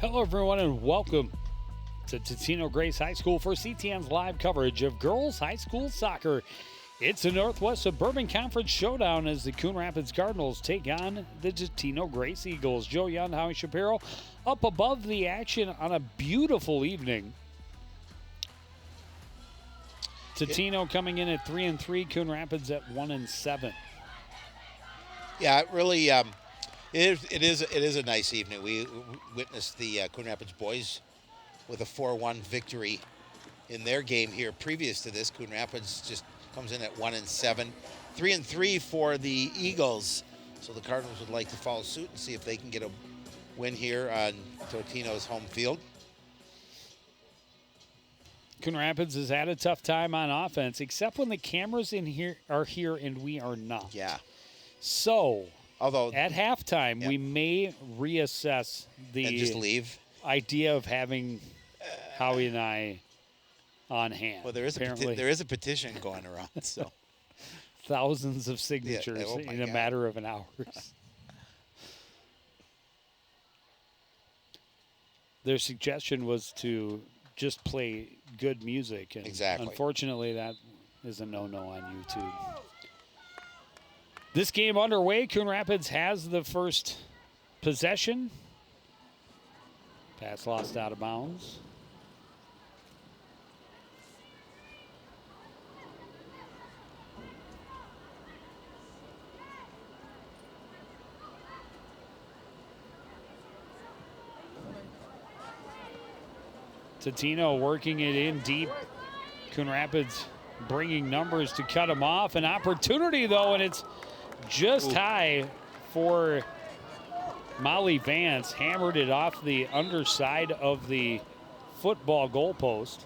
Hello, everyone, and welcome to Totino-Grace High School for CTN's live coverage of girls high school soccer. It's a Northwest Suburban Conference showdown as the Coon Rapids Cardinals take on the Totino-Grace Eagles. Joe Young, Howie Shapiro up above the action on a beautiful evening. Totino coming in at 3-3, Coon Rapids at 1-7. Yeah, it really it is a nice evening. We witnessed the Coon Rapids boys with a 4-1 victory in their game here. Previous to this, Coon Rapids just comes in at 1-7, 3-3 for the Eagles. So the Cardinals would like to follow suit and see if they can get a win here on Totino's home field. Coon Rapids has had a tough time on offense, except when the cameras are here and we are not. Yeah. So, although at halftime, we may reassess the and just leave. Idea of having Howie and I on hand. Well, there is a petition going around, so thousands of signatures in a matter of an hour. Their suggestion was to just play good music, and unfortunately, that is a no-no on YouTube. This game underway. Coon Rapids has the first possession. Pass lost out of bounds. Totino working it in deep. Coon Rapids bringing numbers to cut him off. An opportunity, though, and it's just high for Molly Vance. Hammered it off the underside of the football goalpost.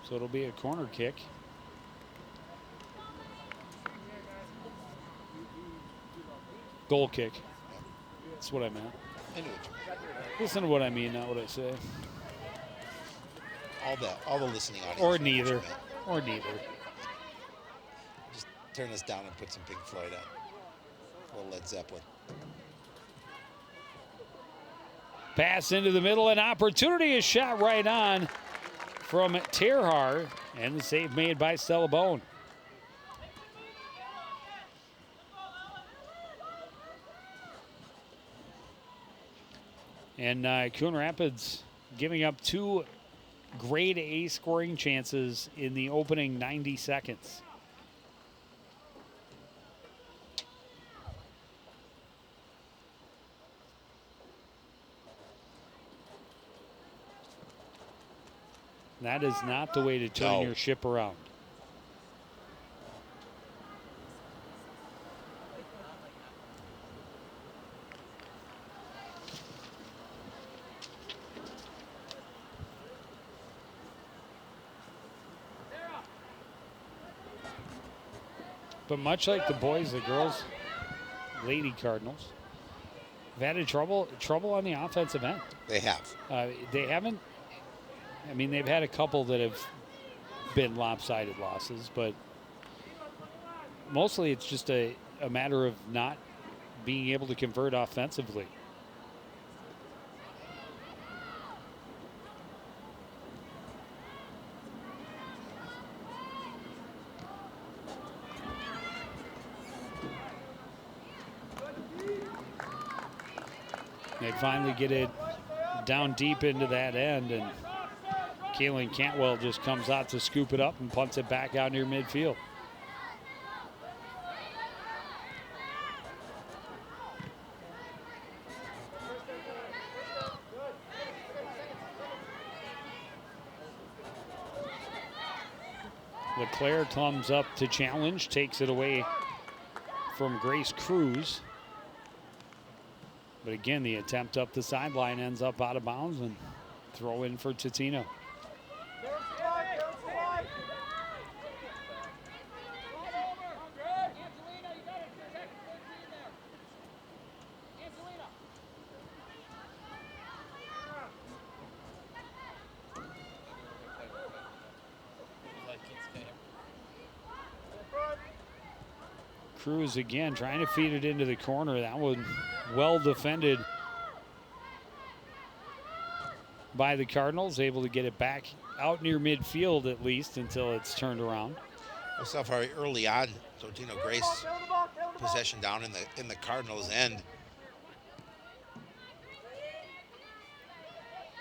So it'll be a corner kick. Goal kick. That's what I meant. Listen to what I mean, not what I say. All the listening audience. Or neither. Or neither. Just turn this down and put some Pink Floyd on. A little Led Zeppelin. Pass into the middle. An opportunity is shot right on from Terhar. And the save made by Stella Bone. And Coon Rapids giving up two grade A scoring chances in the opening 90 seconds. That is not the way to turn your ship around. But much like the boys, the girls, Lady Cardinals, have had trouble on the offensive end. They have. They haven't. I mean, they've had a couple that have been lopsided losses, but mostly it's just a matter of not being able to convert offensively. They finally get it down deep into that end, and Kaylin Cantwell just comes out to scoop it up and punts it back out near midfield. LeClaire comes up to challenge, takes it away from Grace Cruz. But again, the attempt up the sideline ends up out of bounds and throw in for Totino. Cruz again trying to feed it into the corner. That one well defended by the Cardinals, able to get it back out near midfield at least until it's turned around. We saw very early on Totino-Grace possession down in the Cardinals' end.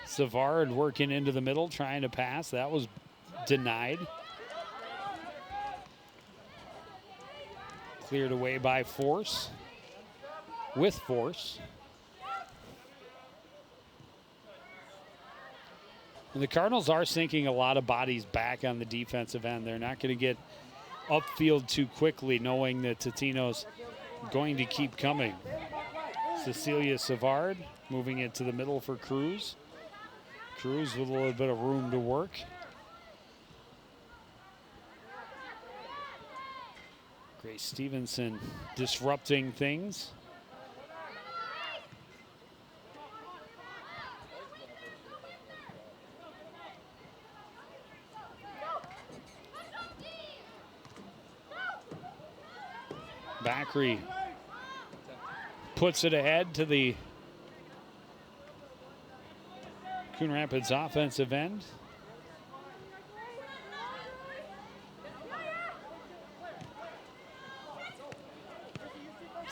Savard working into the middle, trying to pass. That was denied. Cleared away by Force. With Force. And the Cardinals are sinking a lot of bodies back on the defensive end. They're not going to get upfield too quickly, knowing that Totino's going to keep coming. Cecilia Savard moving it to the middle for Cruz. Cruz with a little bit of room to work. Grace Stevenson disrupting things. Backery puts it ahead to the Coon Rapids offensive end.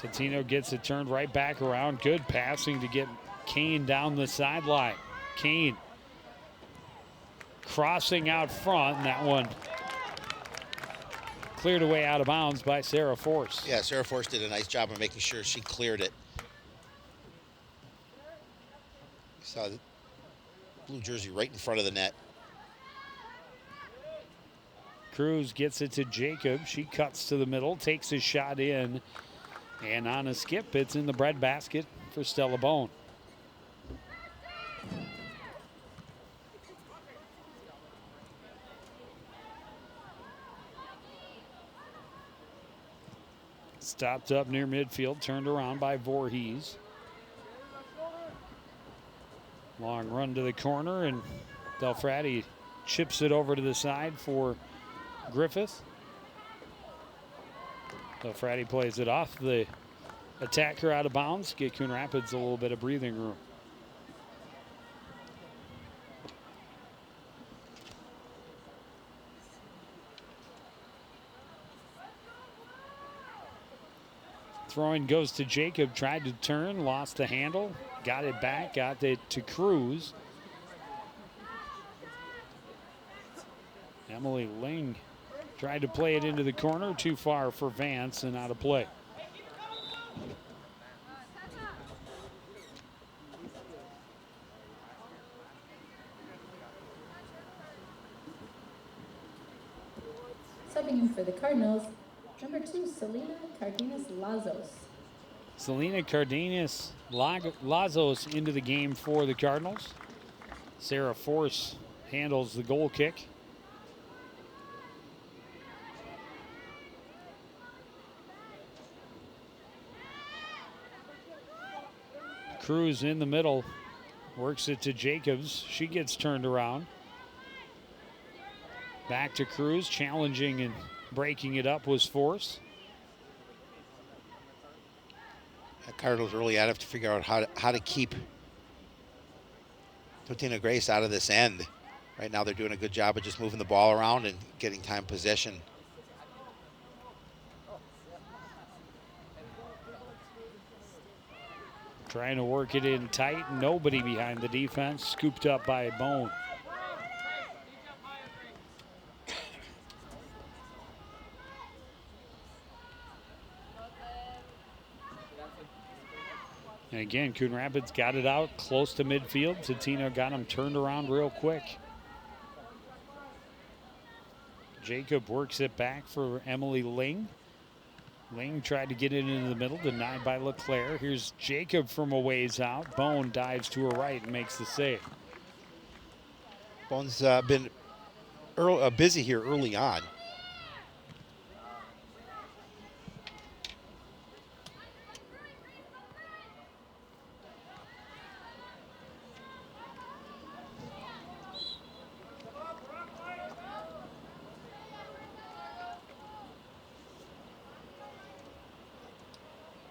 Totino gets it turned right back around. Good passing to get Kane down the sideline. Kane crossing out front, and that one cleared away out of bounds by Sarah Force. Yeah, Sarah Force did a nice job of making sure she cleared it. You saw the blue jersey right in front of the net. Cruz gets it to Jacob. She cuts to the middle, takes a shot in, and on a skip, it's in the breadbasket for Stella Bone. Stopped up near midfield, turned around by Voorhees. Long run to the corner, and Delfrati chips it over to the side for Griffith. Delfrati plays it off the attacker out of bounds. Get Coon Rapids a little bit of breathing room. Throwing goes to Jacob, tried to turn, lost the handle, got it back, got it to Cruz. Emily Ling tried to play it into the corner, too far for Vance and out of play. Subbing in for the Cardinals, number 2, Selena Cardenas-Lazos. Selena Cardenas-Lazos into the game for the Cardinals. Sarah Force handles the goal kick. Cruz in the middle, works it to Jacobs. She gets turned around. Back to Cruz, challenging and breaking it up was Force. The Cardinals really have to figure out how to keep Totino-Grace out of this end. Right now they're doing a good job of just moving the ball around and getting time possession. Trying to work it in tight. Nobody behind the defense. Scooped up by Bone. And again, Coon Rapids got it out close to midfield. Totino got him turned around real quick. Jacob works it back for Emily Ling. Ling tried to get it into the middle, denied by LeClaire. Here's Jacob from a ways out. Bone dives to her right and makes the save. Bone's been busy here early on.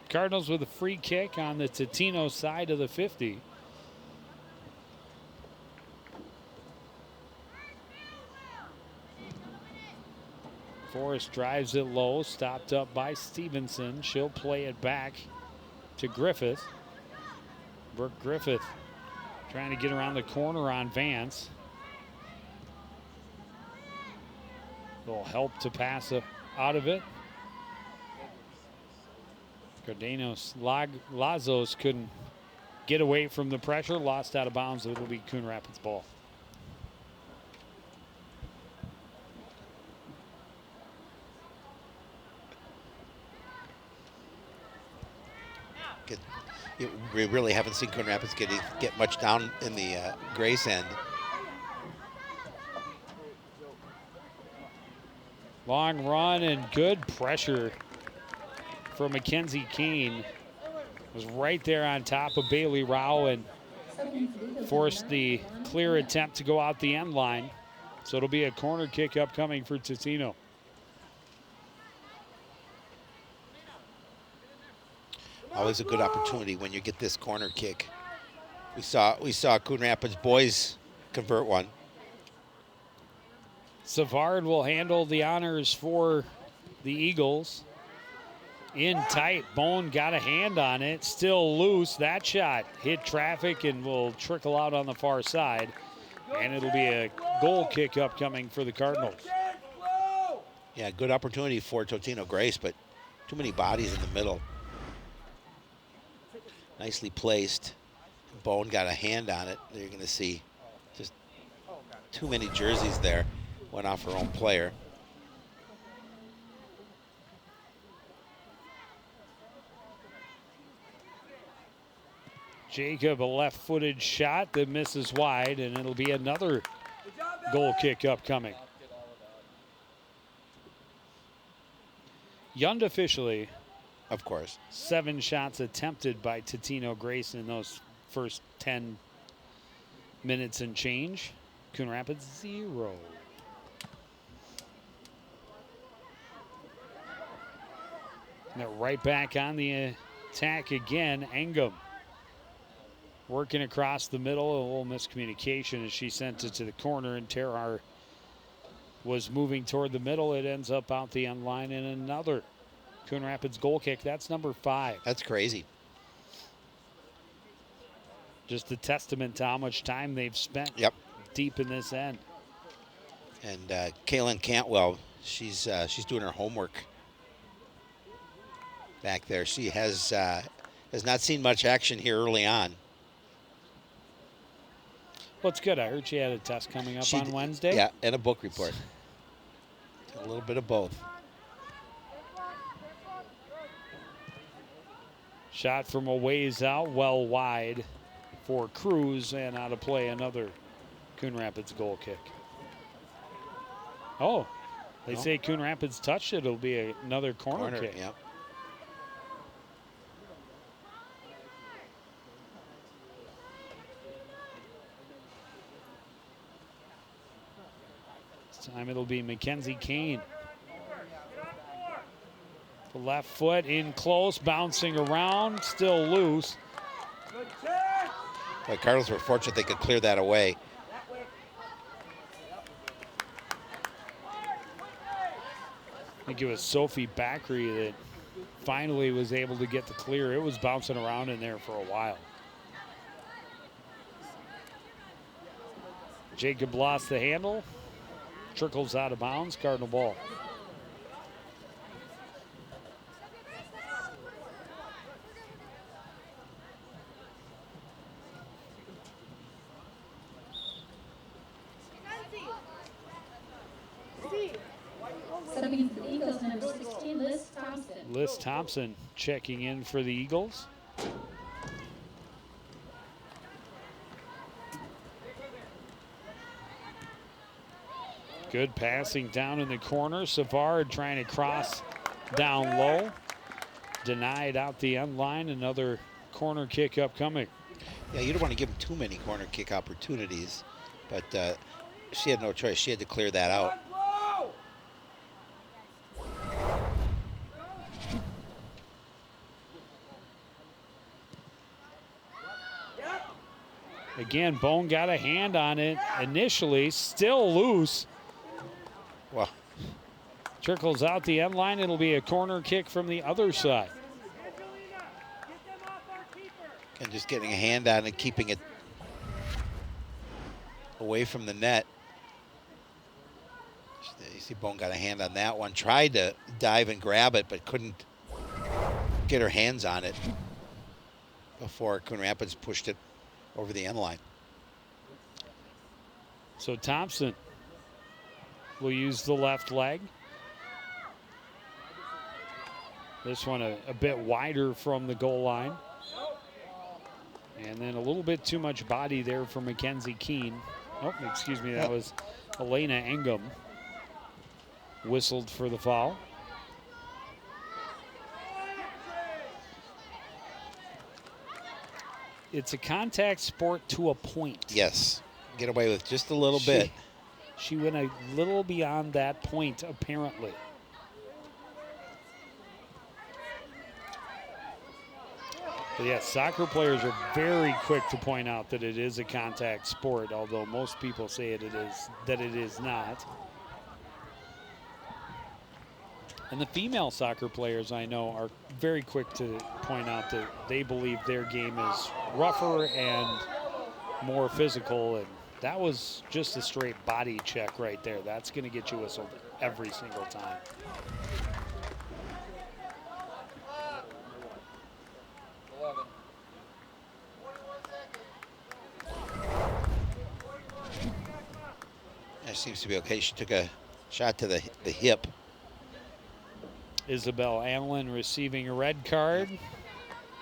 Cardinals with a free kick on the Totino side of the 50. Forrest drives it low, stopped up by Stevenson. She'll play it back to Griffith. Brooke Griffith trying to get around the corner on Vance. Little help to pass out of it. Cardenos Lazos couldn't get away from the pressure, lost out of bounds. It'll be Coon Rapids ball. We really haven't seen Coon Rapids get much down in the Grace end. Long run and good pressure for Mackenzie Kane. Was right there on top of Bailey Rao and forced the clear attempt to go out the end line. So it'll be a corner kick upcoming for Totino. Always a good opportunity when you get this corner kick. We saw Coon Rapids boys convert one. Savard will handle the honors for the Eagles. In tight, Bone got a hand on it, still loose. That shot hit traffic and will trickle out on the far side. And it'll be a goal kick upcoming for the Cardinals. Yeah, good opportunity for Totino-Grace, but too many bodies in the middle. Nicely placed. Bone got a hand on it. You're going to see just too many jerseys there. Went off her own player. Jacob, a left-footed shot that misses wide, and it'll be another goal kick upcoming. Unofficially, of course, 7 shots attempted by Totino-Grace in those first 10 minutes and change. Coon Rapids 0. And they're right back on the attack again. Engum working across the middle. A little miscommunication as she sent it to the corner, and Terhar was moving toward the middle. It ends up out the end line, and another Coon Rapids goal kick. That's number 5. That's crazy. Just a testament to how much time they've spent deep in this end. And Kaylin Cantwell, she's doing her homework back there. She has not seen much action here early on. Well, it's good. I heard she had a test coming up on Wednesday. Yeah, and a book report. A little bit of both. Shot from a ways out, well wide for Cruz, and out of play another Coon Rapids goal kick. Oh, they say Coon Rapids touched it. It'll be another corner kick. Yep. This time it'll be Mackenzie Kane. The left foot in close, bouncing around, still loose. The Cardinals were fortunate they could clear that away. I think it was Sophie Backery that finally was able to get the clear. It was bouncing around in there for a while. Jacob lost the handle. Trickles out of bounds. Cardinal ball. Subbing for the Eagles, number 16, Liz Thompson. Liz Thompson checking in for the Eagles. Good passing down in the corner. Savard trying to cross down low. Denied out the end line. Another corner kick upcoming. Yeah, you don't want to give them too many corner kick opportunities, but she had no choice. She had to clear that out. Again, Bone got a hand on it initially, still loose. Well, Trickles out the end line. It'll be a corner kick from the other side. and just getting a hand on it, keeping it away from the net. You see Bone got a hand on that one. Tried to dive and grab it, but couldn't get her hands on it before Coon Rapids pushed it over the end line. So Thompson will use the left leg. This one a bit wider from the goal line. And then a little bit too much body there for Mackenzie Keene. Oh, excuse me, that was Elena Engum. Whistled for the foul. It's a contact sport to a point. Yes, get away with just a little bit. She went a little beyond that point, apparently. But yes, soccer players are very quick to point out that it is a contact sport, although most people say it is not. And the female soccer players I know are very quick to point out that they believe their game is rougher and more physical, and that was just a straight body check right there. That's going to get you whistled every single time. That seems to be okay. She took a shot to the hip. Isabel Allen receiving a red card,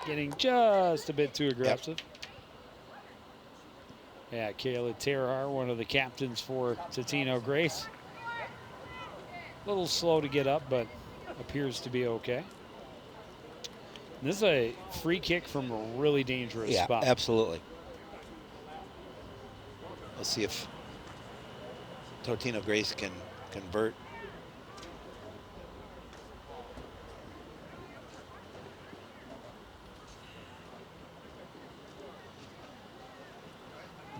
getting just a bit too aggressive. Yep. Yeah, Kayla Terhar, one of the captains for Totino-Grace. A little slow to get up, but appears to be okay. And this is a free kick from a really dangerous spot. Yeah, absolutely. Let's see if Totino-Grace can convert.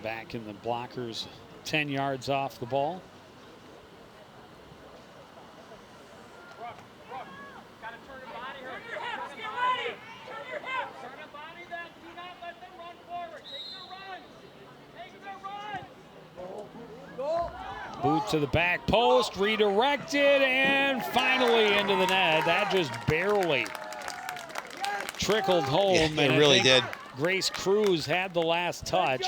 Back in the blockers, 10 yards off the ball. Boot to the back post, redirected, and finally into the net. That just barely trickled home. Yeah, and it really did. Grace Cruz had the last touch.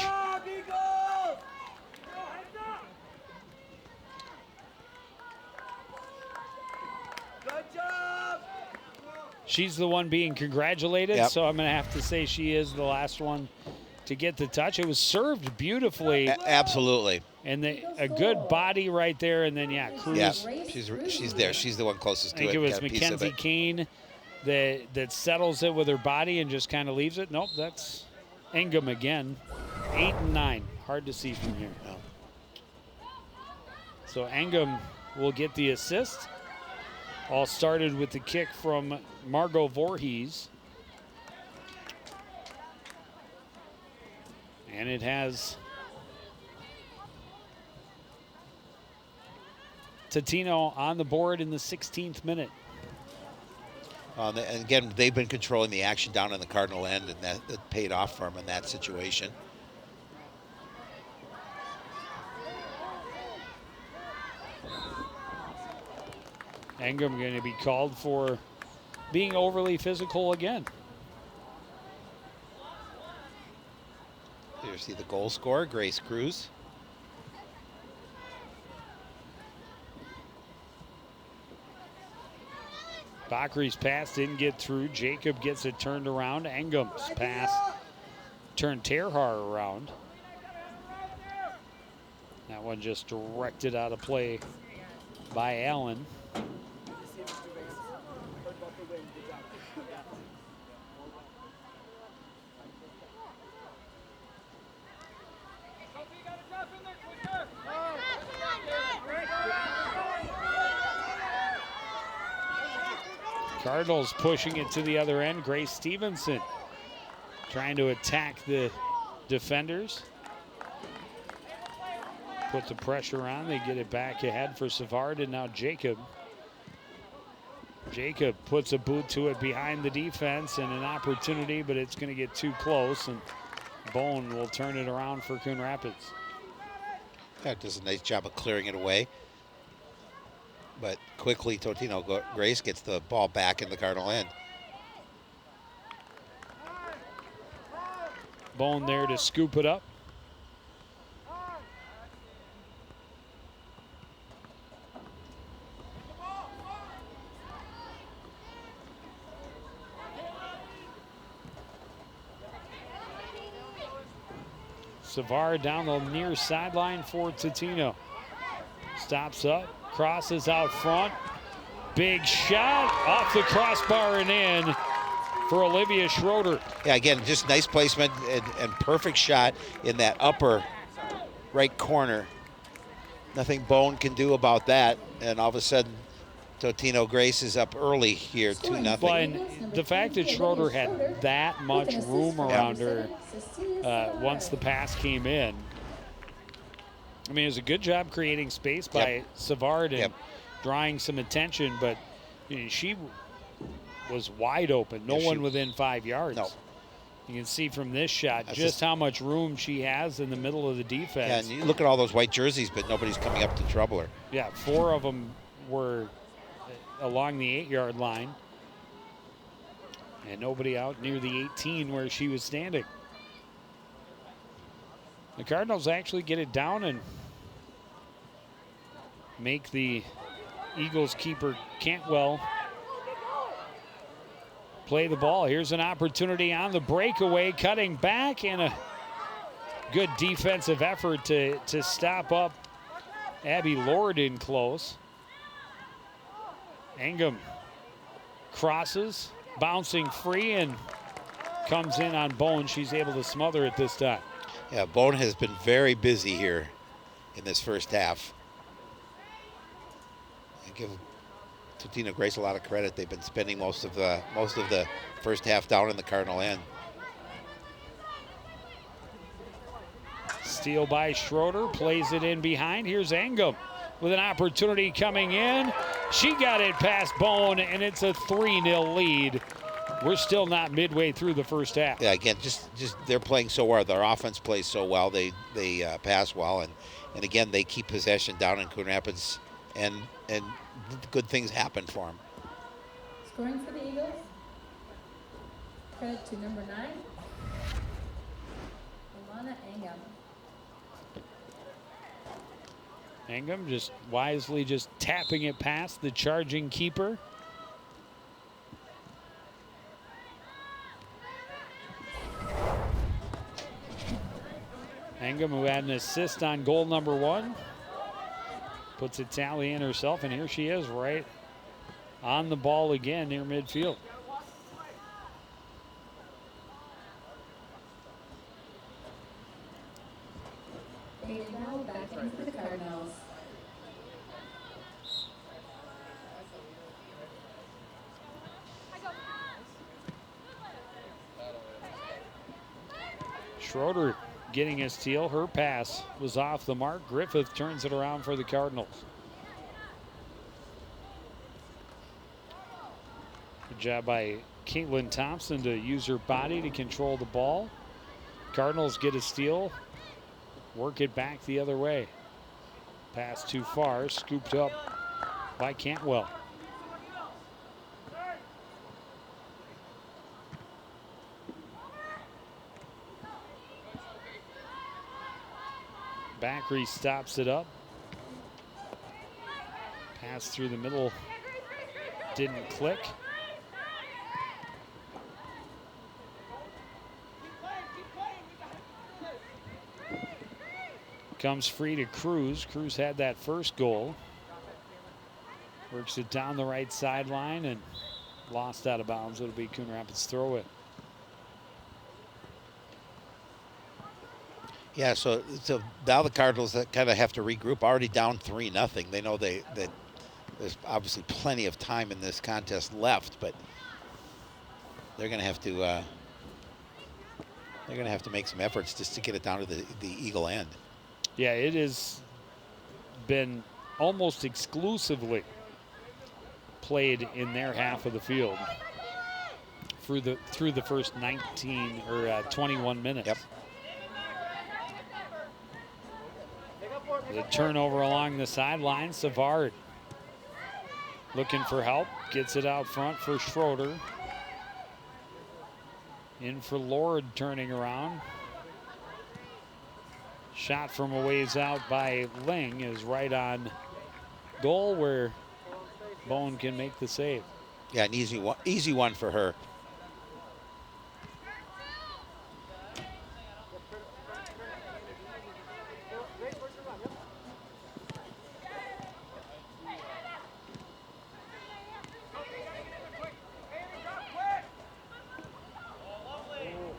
She's the one being congratulated, yep. So I'm going to have to say she is the last one to get the touch. It was served beautifully. Absolutely. And a good body right there, and then, yeah, Cruz. Yeah, she's there. She's the one closest to it. I think it was Mackenzie Keene that settles it with her body and just kind of leaves it. Nope, that's Engum again. 8 and 9. Hard to see from here. No. So Engum will get the assist. All started with the kick from Margot Voorhees. And it has Totino on the board in the 16th minute. And again, they've been controlling the action down on the Cardinal end, and that paid off for them in that situation. Engum going to be called for being overly physical again. Here, see the goal scorer, Grace Cruz. Bakri's pass didn't get through. Jacob gets it turned around. Engum's pass turned Terhar around. That one just directed out of play by Allen. Cardinals pushing it to the other end. Grace Stevenson trying to attack the defenders. put the pressure on. They get it back ahead for Savard, and now Jacob. Jacob puts a boot to it behind the defense and an opportunity, but it's going to get too close, and Bone will turn it around for Coon Rapids. Yeah, does a nice job of clearing it away. But quickly, Totino-Grace gets the ball back in the Cardinal end. Bone there to scoop it up. Savard down the near sideline for Totino. Stops up, crosses out front. Big shot off the crossbar and in for Olivia Schroeder. Yeah, again, just nice placement and perfect shot in that upper right corner. Nothing Bone can do about that. And all of a sudden, Totino-Grace is up early here, 2-0. But the fact that Schroeder had that much room around her once the pass came in, I mean, it was a good job creating space by Savard and drawing some attention, but she was wide open. No one within 5 yards. No. You can see from this shot just how much room she has in the middle of the defense. Yeah, and you look at all those white jerseys, but nobody's coming up to trouble her. Yeah, 4 of them were along the 8-yard line, and nobody out near the 18 where she was standing. The Cardinals actually get it down and make the Eagles keeper Cantwell play the ball. Here's an opportunity on the breakaway, cutting back, and a good defensive effort to stop up Abby Lord in close. Engum crosses, bouncing free, and comes in on Bone. She's able to smother it this time. Yeah, Bone has been very busy here in this first half. I give Totino-Grace a lot of credit. They've been spending most of the first half down in the Cardinal end. Steal by Schroeder, plays it in behind. Here's Engum with an opportunity coming in. She got it past Bone, and it's a 3-0 lead. We're still not midway through the first half. Yeah, again, just they're playing so well. Their offense plays so well. They pass well, and again they keep possession down in Coon Rapids, and good things happen for them. Scoring for the Eagles. Credit to number 9, Alana Engum. Engum just wisely just tapping it past the charging keeper. Engum, who had an assist on goal number 1, puts a tally in herself, and here she is right on the ball again near midfield. And now back in for the Cardinals. Schroeder getting a steal. Her pass was off the mark. Griffith turns it around for the Cardinals. Good job by Caitlin Thompson to use her body to control the ball. Cardinals get a steal, work it back the other way. Pass too far, scooped up by Cantwell. Backery stops it up. Pass through the middle didn't click. Comes free to Cruz. Cruz had that first goal. Works it down the right sideline and lost out of bounds. It'll be Coon Rapids throw it. Yeah, so now the Cardinals kind of have to regroup. Already down 3-0. They know that there's obviously plenty of time in this contest left, but they're going to have to make some efforts just to get it down to the Eagle end. Yeah, it is been almost exclusively played in their half of the field through the first 19 or 21 minutes. Yep. The turnover along the sideline. Savard looking for help. Gets it out front for Schroeder. In for Lord, turning around. Shot from a ways out by Ling is right on goal where Bowen can make the save. Yeah, an easy one for her.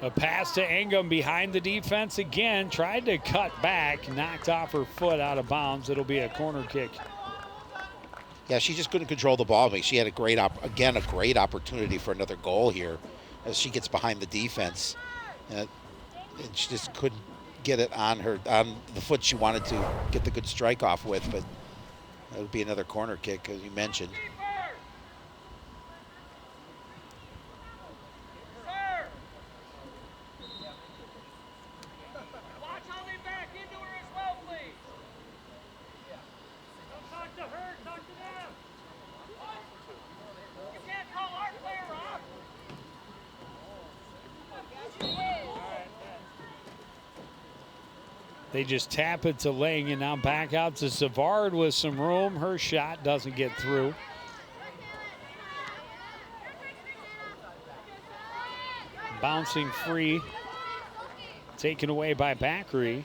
A pass to Ingham behind the defense again. Tried to cut back, knocked off her foot out of bounds. It'll be a corner kick. Yeah, she just couldn't control the ball. I mean, she had a great opportunity for another goal here as she gets behind the defense. And she just couldn't get it on the foot she wanted to get the good strike off with, but it would be another corner kick, as you mentioned. They just tap it to Ling, and now back out to Savard with some room. Her shot doesn't get through. Bouncing free. Taken away by Backery.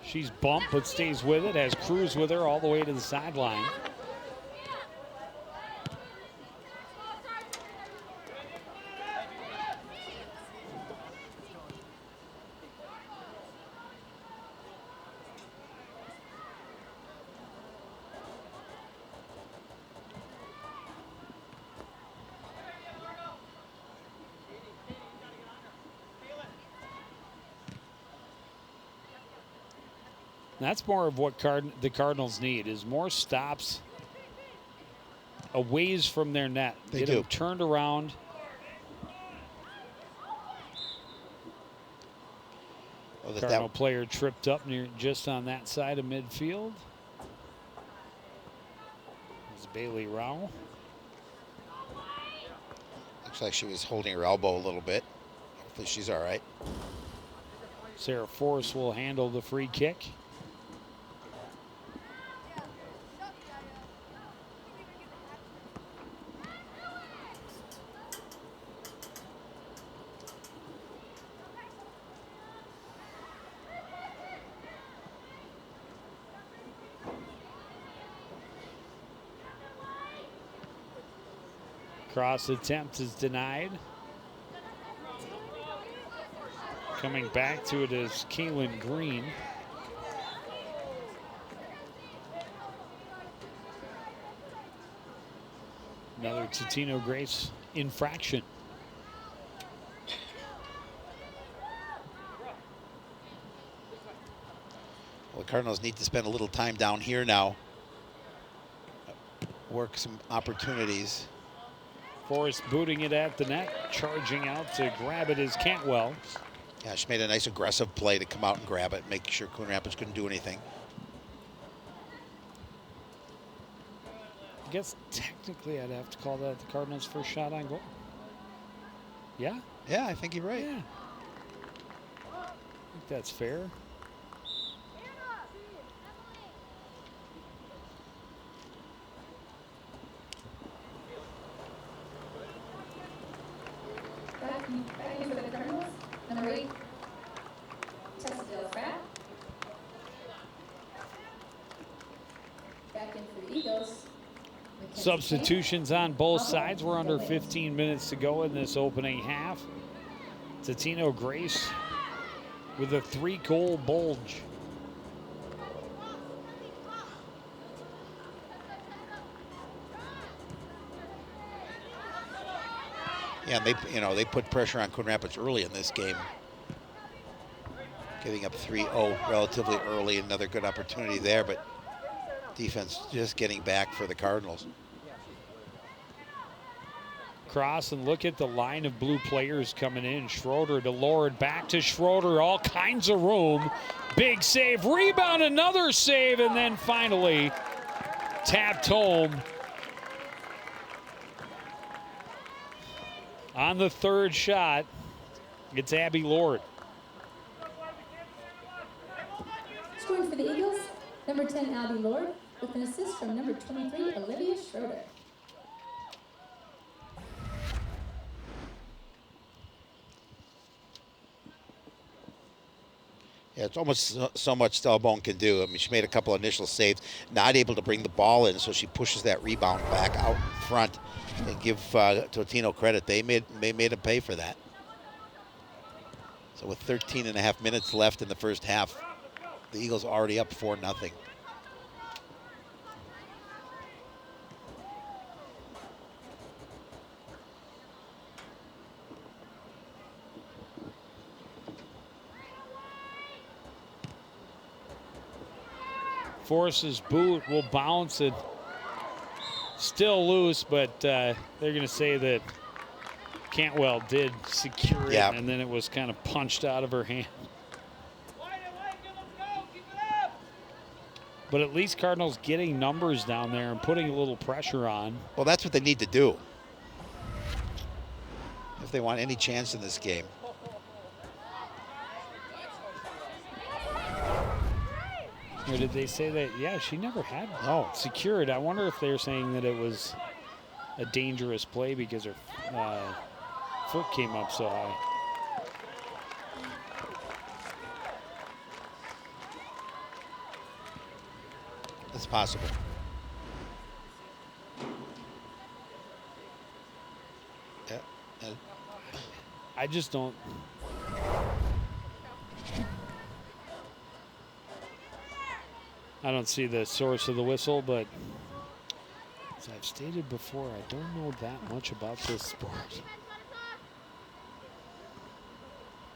She's bumped but stays with it. Has Cruz with her all the way to the sideline. That's more of what the Cardinals need, is more stops a ways from their net. They Get do. them turned around. Well, Cardinal player tripped up near just on that side of midfield. It's Bailey Rao. Looks like she was holding her elbow a little bit. Hopefully she's all right. Sarah Force will handle the free kick. Cross attempt is denied. Coming back to it is Kaylin Green. Another Totino-Grace infraction. Well, the Cardinals need to spend a little time down here now. Work some opportunities. Forrest booting it at the net. Charging out to grab it is Cantwell. Yeah, she made a nice aggressive play to come out and grab it, make sure Coon Rapids couldn't do anything. I guess technically I'd have to call that the Cardinals' first shot on goal. Yeah? Yeah, I think you're right. Yeah. I think that's fair. Back in for the Cardinals. Number 8, Tessa Pratt. Back in for the Eagles. Mackenzie Substitutions on both sides. We're under 15 minutes to go in this opening half. Totino-Grace with a 3-goal bulge. Yeah, and they put pressure on Coon Rapids early in this game. Getting up 3-0 relatively early, another good opportunity there, but Defense just getting back for the Cardinals. Cross and look at the line of blue players coming in. Schroeder to Lord, back to Schroeder, all kinds of room. Big save, rebound, another save, and then finally tapped home on the third shot. It's Abby Lord. Scoring for the Eagles, number 10, Abby Lord, with an assist from number 23, Olivia Schroeder. Yeah, it's almost so much Stellbone can do. I mean, she made a couple initial saves, not able to bring the ball in, so she pushes that rebound back out in front. And give Totino credit. They made him pay for that. So with 13 and a half minutes left in the first half, the Eagles are already up 4-0. Forces boot, will bounce it. Still loose, but they're going to say that Cantwell did secure it, and then it was kind of punched out of her hand. But at least Cardinals getting numbers down there and putting a little pressure on. Well, that's what they need to do if they want any chance in this game. Or did they say that? Yeah, she never had secured. I wonder if they're saying that it was a dangerous play because her foot came up so high. It's possible. Yeah. I just don't. I don't see the source of the whistle, but as I've stated before, I don't know that much about this sport.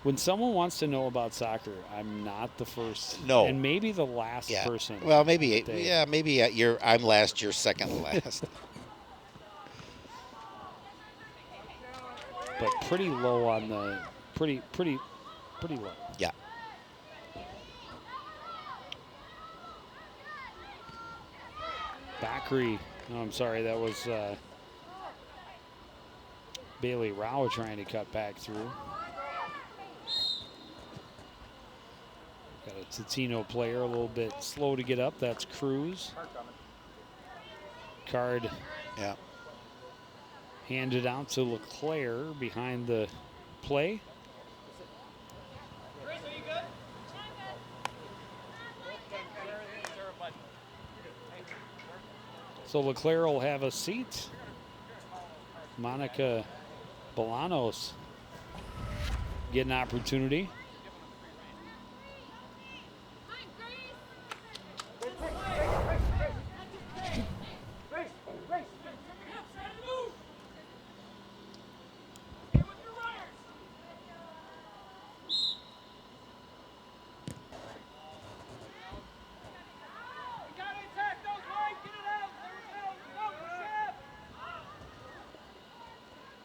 When someone wants to know about soccer, I'm not the first. No. And maybe the last person. Well, maybe, maybe I'm last, you're second last. But pretty low on the, pretty low. Yeah. Bakri, no, I'm sorry, that was Bailey Rao trying to cut back through. Got a Totino player a little bit slow to get up. That's Cruz. Card handed out to LeClaire behind the play. So LeClaire will have a seat. Monica Bolanos get an opportunity.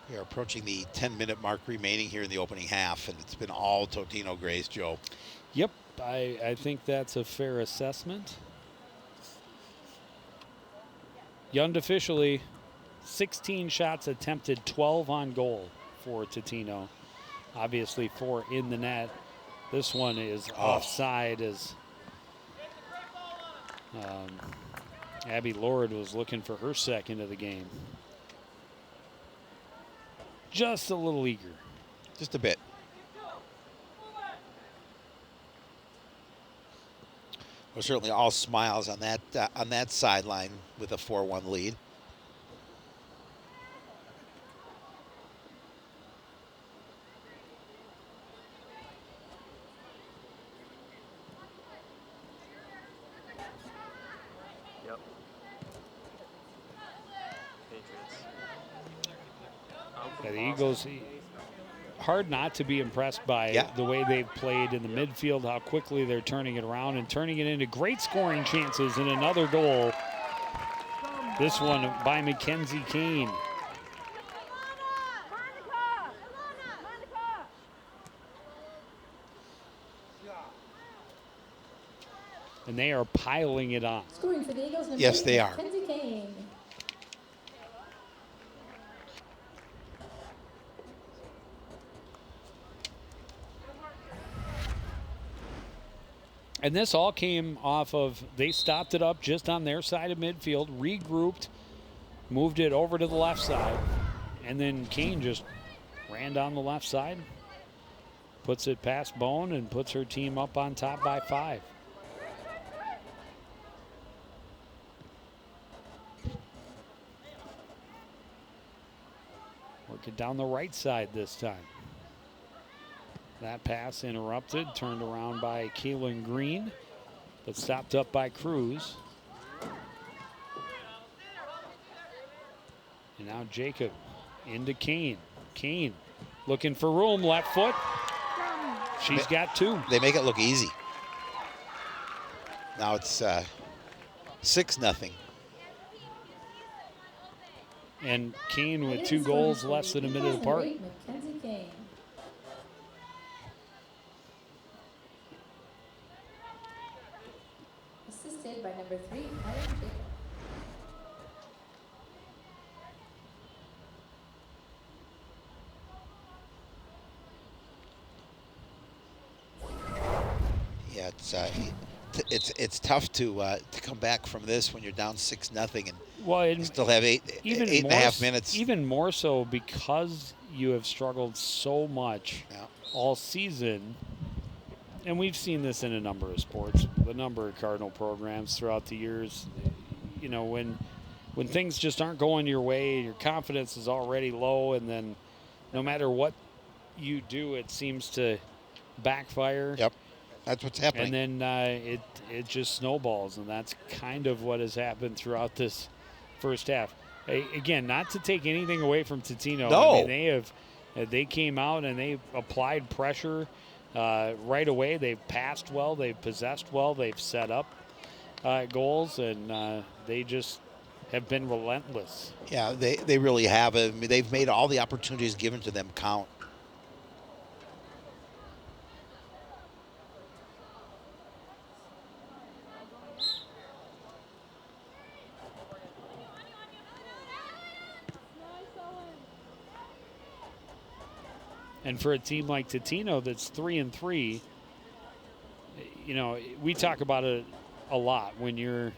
We are approaching the 10-minute mark remaining here in the opening half, and it's been all Totino-Grace, Joe. Yep, I think that's a fair assessment. Unofficially, 16 shots attempted, 12 on goal for Totino. Obviously, 4 in the net. This one is offside as Abby Lord was looking for her second of the game. Just a little eager. Just a bit. We're certainly all smiles on that sideline with a 4-1 lead. Yep. Patriots. Yeah, the Eagles, hard not to be impressed by Yeah. the way they've played in the midfield, how quickly they're turning it around and turning it into great scoring chances, and another goal. This one by Mackenzie Kane. And they are piling it on. Scoring for the Eagles, number Yes, 8, they are. Mackenzie Kane. And this all came off of, they stopped it up just on their side of midfield, regrouped, moved it over to the left side, and then Kane just ran down the left side, puts it past Bone, and puts her team up on top by 5. Working down the right side this time. That pass interrupted, turned around by Kaylin Green, but stopped up by Cruz. And now Jacob into Kane. Kane looking for room, left foot. She's got 2. They make it look easy. Now it's 6-0. And Kane with 2 goals less than a minute apart. Mackenzie Kane. Assisted by number 3, Ellen Jacob. Yeah, it's tough to come back from this when you're down 6-0 and Well, you still have eight and a half minutes. Even more so because you have struggled so much Yeah. all season. And we've seen this in a number of sports, a number of Cardinal programs throughout the years. You know, when things just aren't going your way, your confidence is already low, and then no matter what you do, it seems to backfire. Yep, that's what's happening. And then it just snowballs, and that's kind of what has happened throughout this first half. Again, not to take anything away from Totino. No. I mean, they came out and they applied pressure right away. They've passed well, they've possessed well, they've set up goals, and they just have been relentless. Yeah, they really have. I mean, they've made all the opportunities given to them count. And for a team like Totino that's 3-3, you know, we talk about it a lot when you're,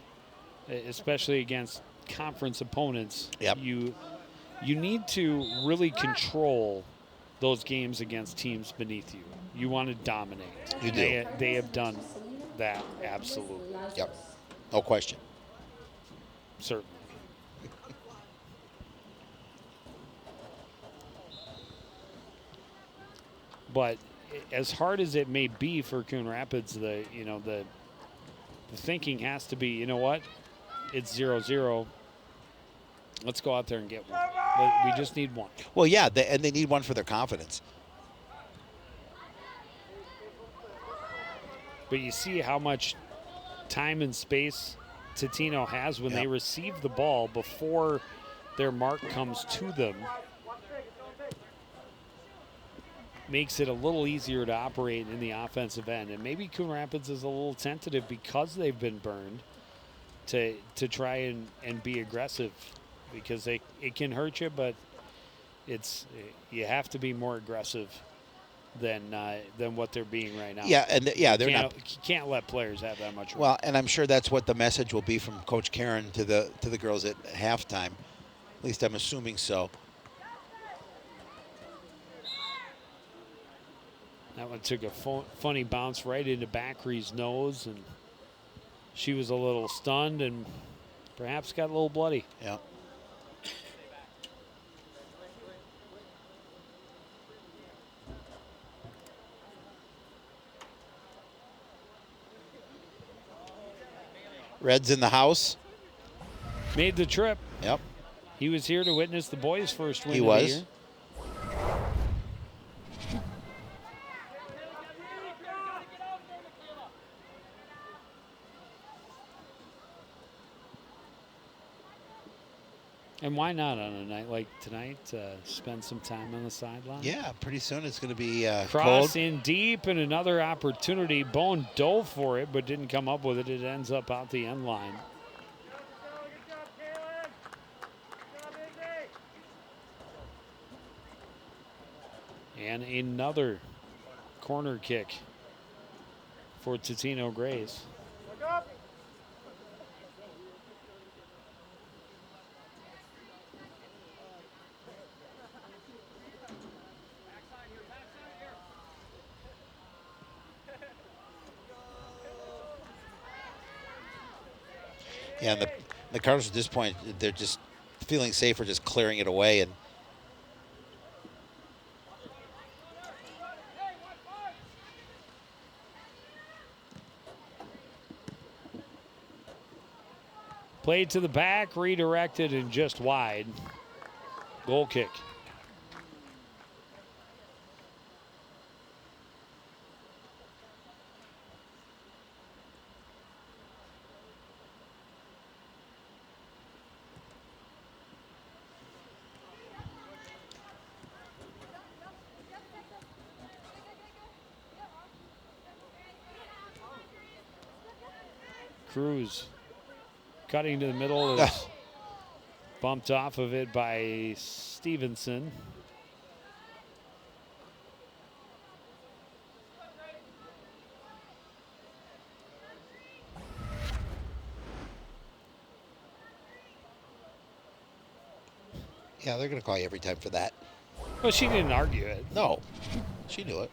especially against conference opponents. Yep. You need to really control those games against teams beneath you. You want to dominate. You do. They have done that absolutely. Yep, no question. Certainly. But as hard as it may be for Coon Rapids, the thinking has to be, you know what? It's 0-0. Let's go out there and get one. We just need one. Well, yeah, and they need one for their confidence. But you see how much time and space Totino has when they receive the ball before their mark comes to them. Makes it a little easier to operate in the offensive end. And maybe Coon Rapids is a little tentative because they've been burned to try and be aggressive, because it can hurt you, but you have to be more aggressive than what they're being right now. Yeah, and they're not. You can't let players have that much room. Well, and I'm sure that's what the message will be from Coach Karen to the girls at halftime. At least I'm assuming so. That one took a funny bounce right into Backery's nose, and she was a little stunned and perhaps got a little bloody. Yeah. Red's in the house. Made the trip. Yep. He was here to witness the boys' first win He of was. the year. And why not on a night like tonight, spend some time on the sideline? Yeah, pretty soon it's going to be Cross cold. in deep and another opportunity. Bone dove for it, but didn't come up with it. It ends up out the end line. And another corner kick for Totino-Grace. Yeah, and the Cardinals at this point, they're just feeling safer just clearing it away. And Played to the back, redirected, and just wide. Goal kick. Cruz cutting to the middle is bumped off of it by Stevenson. yeah, they're going to call you every time for that. Well, she didn't argue it. No, she knew it.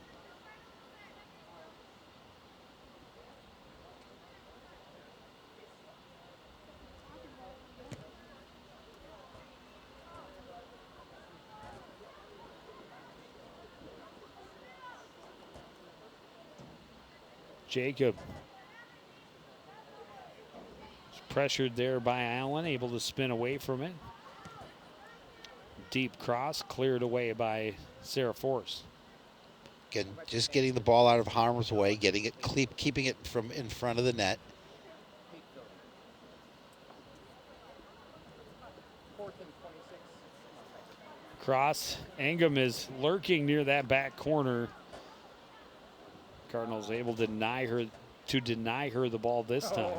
Jacob is pressured there by Allen, able to spin away from it. Deep cross cleared away by Sarah Force. Again, just getting the ball out of harm's way, getting it, keeping it from in front of the net. Cross. Angum is lurking near that back corner. Cardinals able to deny her the ball this time.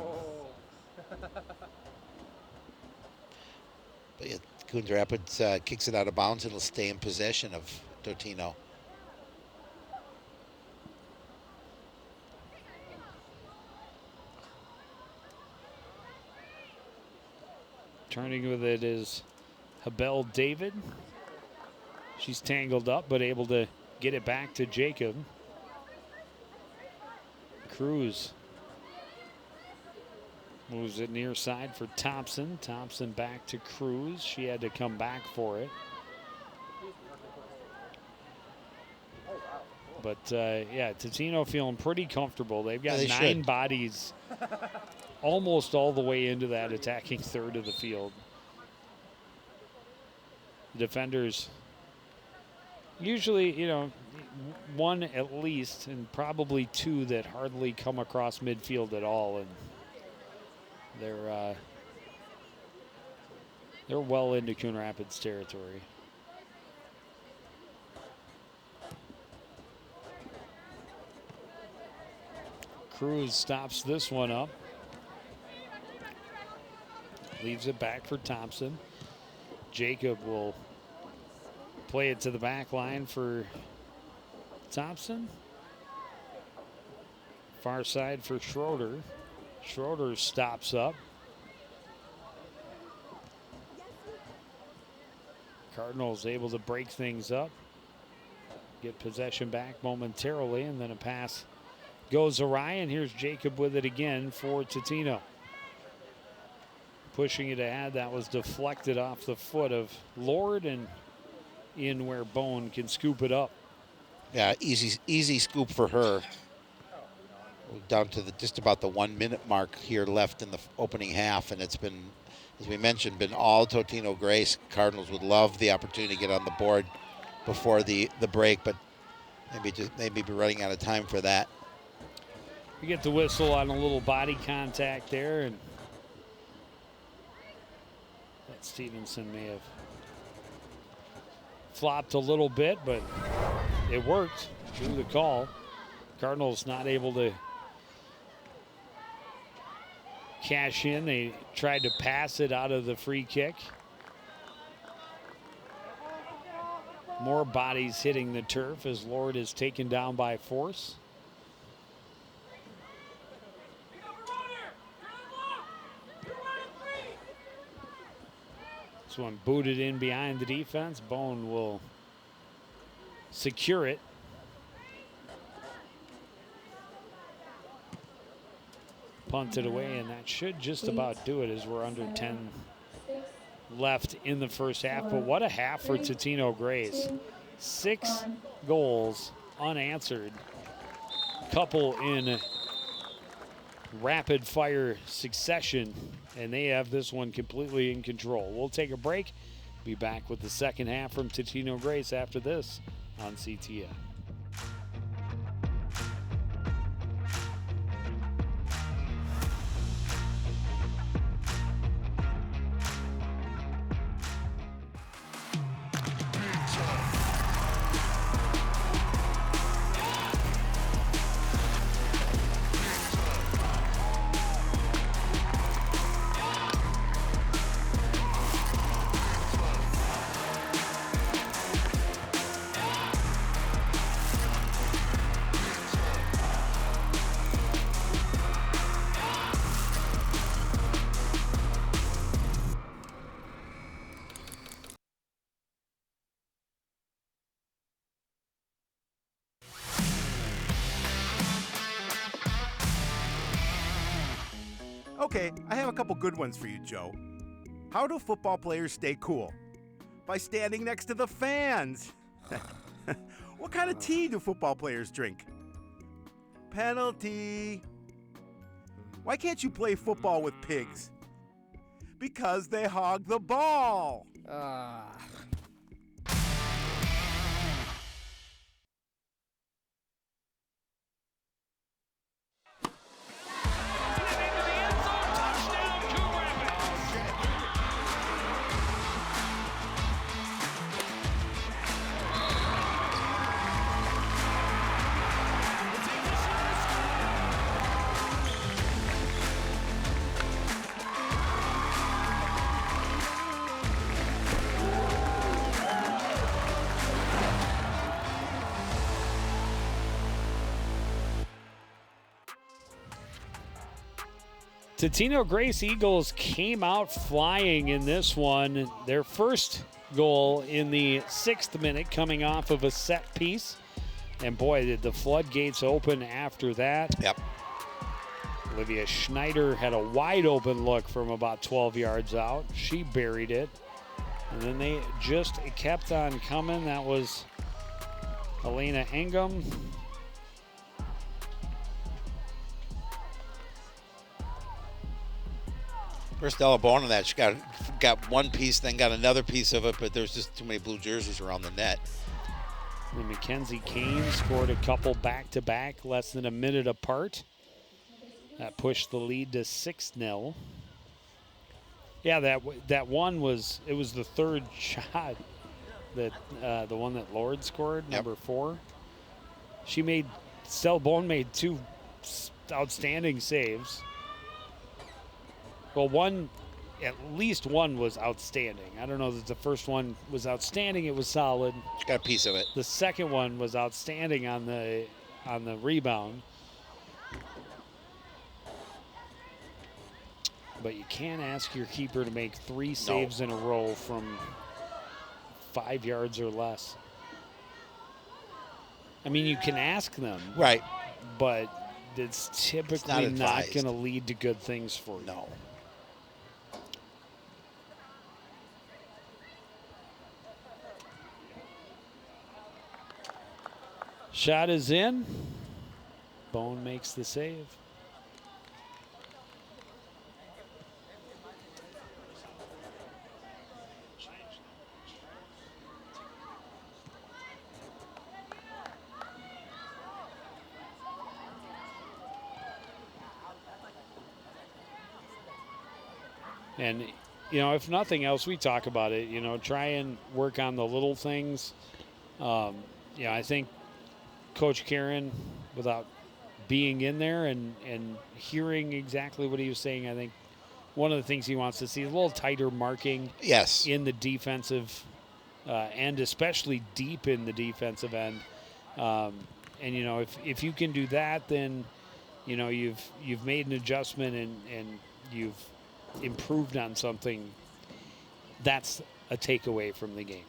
But yeah, Coon Rapids kicks it out of bounds and will stay in possession of Totino. Turning with it is Habel David. She's tangled up, but able to get it back to Jacob. Cruz moves it near side for Thompson. Thompson back to Cruz. She had to come back for it. But yeah, Totino feeling pretty comfortable. They've got 9 bodies almost all the way into that attacking third of the field. The defenders usually, you know, one at least, and probably 2 that hardly come across midfield at all, and they're well into Coon Rapids territory. Cruz stops this one up. Leaves it back for Thompson. Jacob will play it to the back line for Thompson. Far side for Schroeder. Schroeder stops up. Cardinals able to break things up. Get possession back momentarily, and then a pass goes awry, and here's Jacob with it again for Totino. Pushing it ahead, that was deflected off the foot of Lord and in where Bone can scoop it up. Yeah, easy scoop for her. Down to just about the 1 minute mark here left in the opening half, and it's been, as we mentioned, been all Totino-Grace. Cardinals would love the opportunity to get on the board before the break, but maybe be running out of time for that. We get the whistle on a little body contact there, and Stevenson may have flopped a little bit, but it worked. Drew the call. Cardinals not able to cash in. They tried to pass it out of the free kick. More bodies hitting the turf as Lord is taken down by force. This one booted in behind the defense. Bone will secure it. Punted away, and that should just about do it as we're under 10 left in the first half. But what a half for Totino-Grace. 6 goals unanswered. Couple in rapid fire succession, and they have this one completely in control. We'll take a break. Be back with the second half from Totino-Grace after this on CTN. Okay, I have a couple good ones for you, Joe. How do football players stay cool? By standing next to the fans. What kind of tea do football players drink? Penalty. Why can't you play football with pigs? Because they hog the ball. Totino-Grace Eagles came out flying in this one. Their first goal in the 6th minute coming off of a set piece. And boy, did the floodgates open after that. Yep. Olivia Schneider had a wide open look from about 12 yards out. She buried it. And then they just kept on coming. That was Elena Engum. First Ella Bone on that. She got one piece, then got another piece of it, but there's just too many blue jerseys around the net. And Mackenzie Kane scored a couple back-to-back, less than a minute apart. That pushed the lead to 6-0. Yeah, that one was the third shot, that the one that Lord scored, yep. Number 4. Stella Bone made 2 outstanding saves. Well, at least one was outstanding. I don't know that the first one was outstanding. It was solid. She got a piece of it. The second one was outstanding on the rebound. But you can't ask your keeper to make 3 saves in a row from 5 yards or less. I mean, you can ask them. Right. But it's typically not going to lead to good things for you. No. Shot is in. Bone makes the save. And if nothing else, we talk about it. Try and work on the little things. I think Coach Karen, without being in there and hearing exactly what he was saying, I think one of the things he wants to see is a little tighter marking. Yes. In the defensive end, especially deep in the defensive end. And if you can do that, then you've made an adjustment and you've improved on something. That's a takeaway from the game.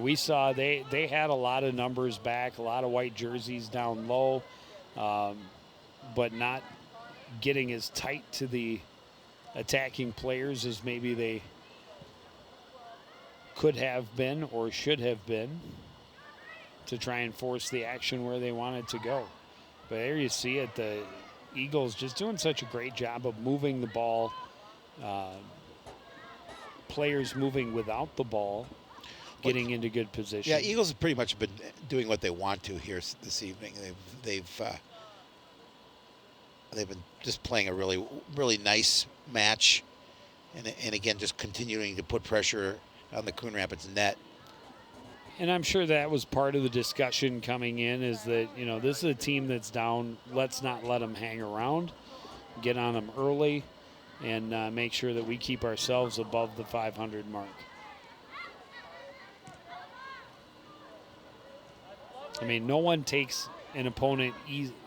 We saw they had a lot of numbers back, a lot of white jerseys down low, but not getting as tight to the attacking players as maybe they could have been or should have been to try and force the action where they wanted to go. But there you see it, the Eagles just doing such a great job of moving the ball, players moving without the ball, getting into good position. Yeah, Eagles have pretty much been doing what they want to here this evening. They've been just playing a really, really nice match, and again, just continuing to put pressure on the Coon Rapids net. And I'm sure that was part of the discussion coming in, is that, this is a team that's down. Let's not let them hang around. Get on them early and make sure that we keep ourselves above the 500 mark. I mean, no one takes an opponent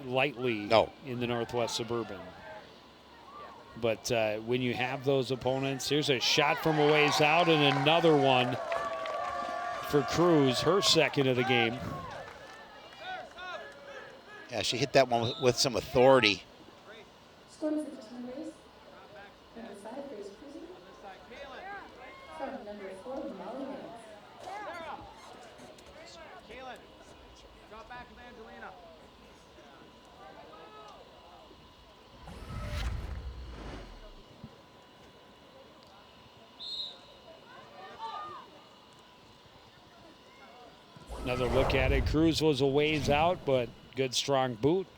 lightly in the Northwest Suburban. But when you have those opponents, here's a shot from a ways out and another one for Cruz, her second of the game. Yeah, she hit that one with some authority. Scoring for Totino-Grace, number 5, Grace Cruzy. From number 4, Molly Vance. Drop back with Angelina. Another look at it. Cruz was a ways out, but good strong boot.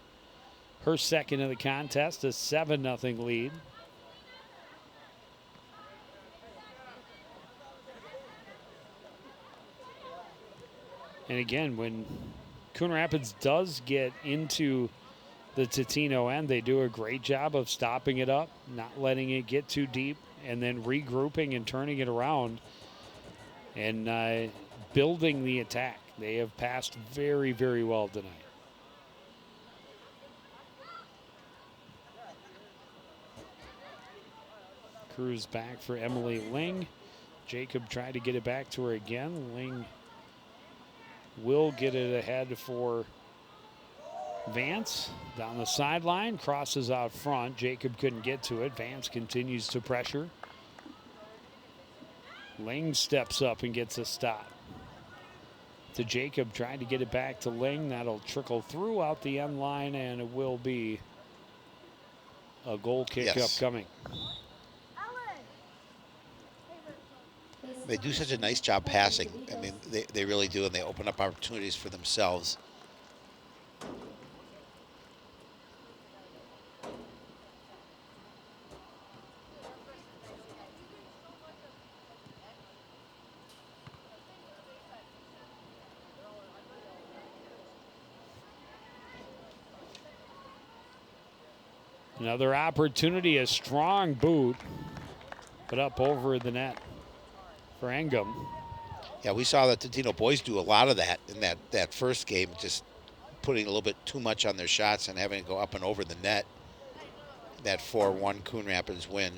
Her second of the contest, a 7-0 lead. And again, when Coon Rapids does get into the Totino end, they do a great job of stopping it up, not letting it get too deep, and then regrouping and turning it around and building the attack. They have passed very, very well tonight. Cruz back for Emily Ling. Jacob tried to get it back to her again. Ling will get it ahead for Vance. Down the sideline, crosses out front. Jacob couldn't get to it. Vance continues to pressure. Ling steps up and gets a stop. To Jacob, trying to get it back to Ling. That'll trickle through out the end line, and it will be a goal kick upcoming. They do such a nice job passing. I mean, they really do, and they open up opportunities for themselves. Another opportunity, a strong boot, but up over the net for Engum. Yeah, we saw the Totino boys do a lot of that in that first game, just putting a little bit too much on their shots and having to go up and over the net. That 4-1 Coon Rapids win.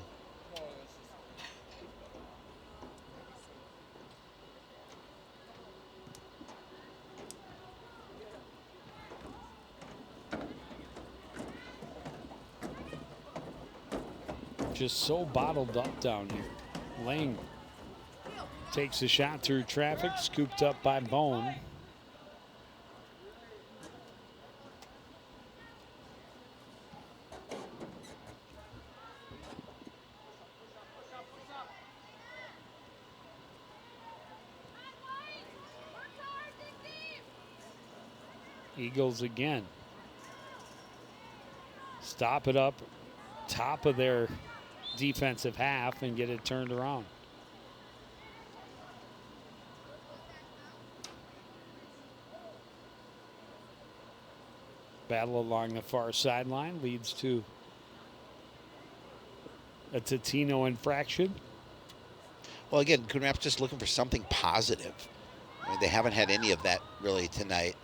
Just so bottled up down here. Lang takes a shot through traffic, scooped up by Bone. Eagles again. Stop it up top of their defensive half and get it turned around. Battle along the far sideline leads to a Totino infraction. Well, again, Coon Rapids just looking for something positive. I mean, they haven't had any of that really tonight.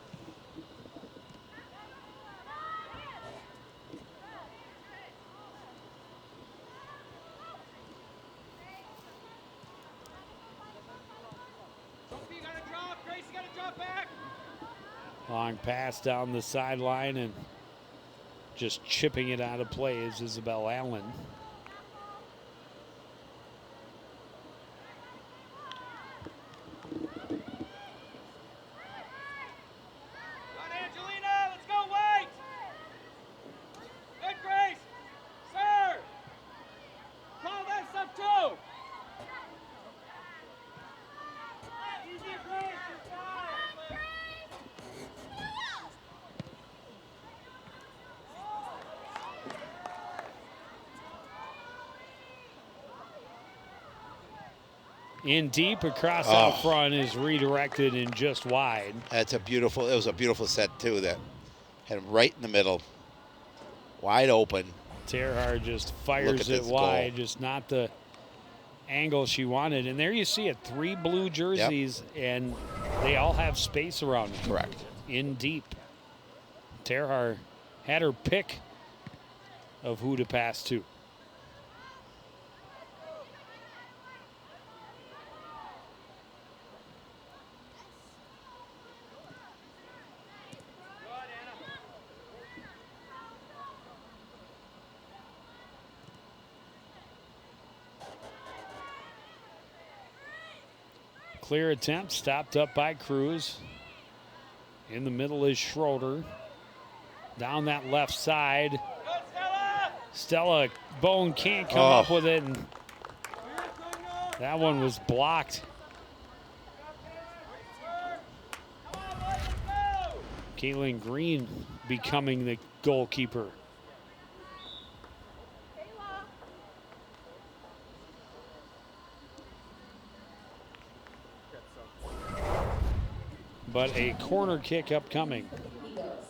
Sophie, you gotta drop. Grace, you gotta drop back. Long pass down the sideline and just chipping it out of play is Isabel Allen. Come on, Angelina, let's go, White. Good, Grace. Sir. Call that stuff too. Easy, Grace. Good job. In deep across out front is redirected and just wide. It was a beautiful set too that had him right in the middle, wide open. Terhar just Look fires at it this wide, goal. just not the angle she wanted. And there you see it, 3 blue jerseys, and they all have space around them. Correct. In deep. Terhar had her pick of who to pass to. Good, Anna. Clear attempt, stopped up by Cruz. In the middle is Schroeder. Down that left side. Good, Stella. Stella Bone can't come up with it, and that one was blocked. Come on, boys, let's go. Caitlin Green becoming the goalkeeper. But a corner kick upcoming. Eagles.